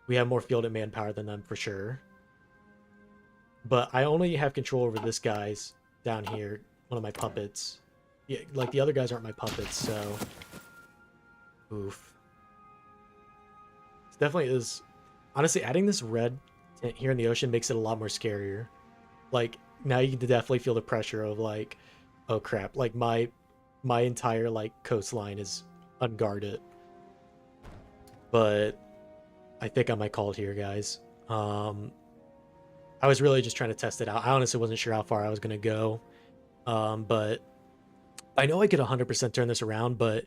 we have more fielded manpower than them, for sure. But I only have control over this guy's down here, one of my puppets. Yeah, like the other guys aren't my puppets, so oof. It definitely is. Honestly, adding this red tint here in the ocean makes it a lot more scarier. Like now you can definitely feel the pressure of like, oh crap, like my entire like coastline is unguarded. But I think I might call it here, guys. Um, I was really just trying to test it out. I honestly wasn't sure how far I was gonna go. But I know I could 100% turn this around, but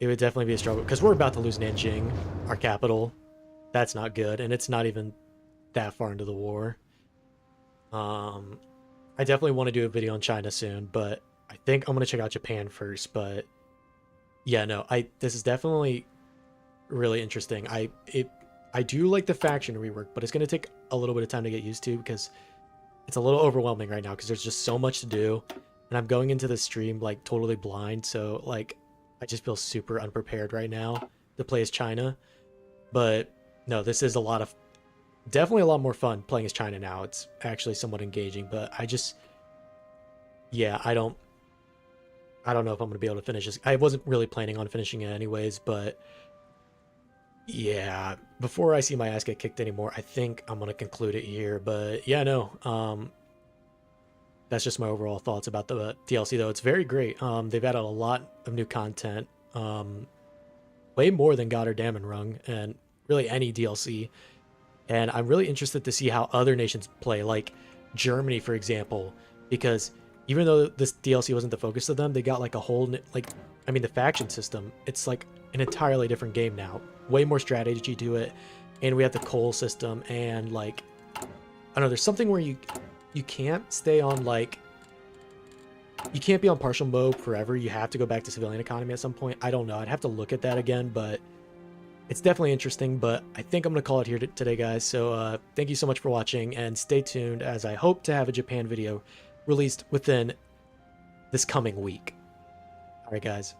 it would definitely be a struggle because we're about to lose Nanjing, our capital. That's not good, and it's not even that far into the war. Um, I definitely want to do a video on China soon, but I think I'm gonna check out Japan first. But yeah, no, I this is definitely really interesting. I do like the faction rework, but it's gonna take a little bit of time to get used to because it's a little overwhelming right now because there's just so much to do, and I'm going into the stream like totally blind, so like I just feel super unprepared right now to play as China. But no, this is a lot of definitely a lot more fun playing as China now. It's actually somewhat engaging, but I just yeah, I don't know if I'm gonna be able to finish this. I wasn't really planning on finishing it anyways, but yeah, before I see my ass get kicked anymore, I think I'm gonna conclude it here. But yeah, no, that's just my overall thoughts about the DLC though. It's very great. They've added a lot of new content, way more than God or Rung, and really any DLC. And I'm really interested to see how other nations play, like Germany, for example, because even though this DLC wasn't the focus of them, they got like a whole like, I mean, the faction system. It's like an entirely different game now, way more strategy to it, and we have the coal system, and like, I don't know, there's something where you can't stay on like you can't be on partial mode forever. You have to go back to civilian economy at some point. I don't know. I'd have to look at that again, but it's definitely interesting. But I think I'm going to call it here today, guys. So thank you so much for watching, and stay tuned as I hope to have a Japan video released within this coming week. All right, guys.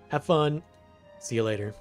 Have fun. See you later.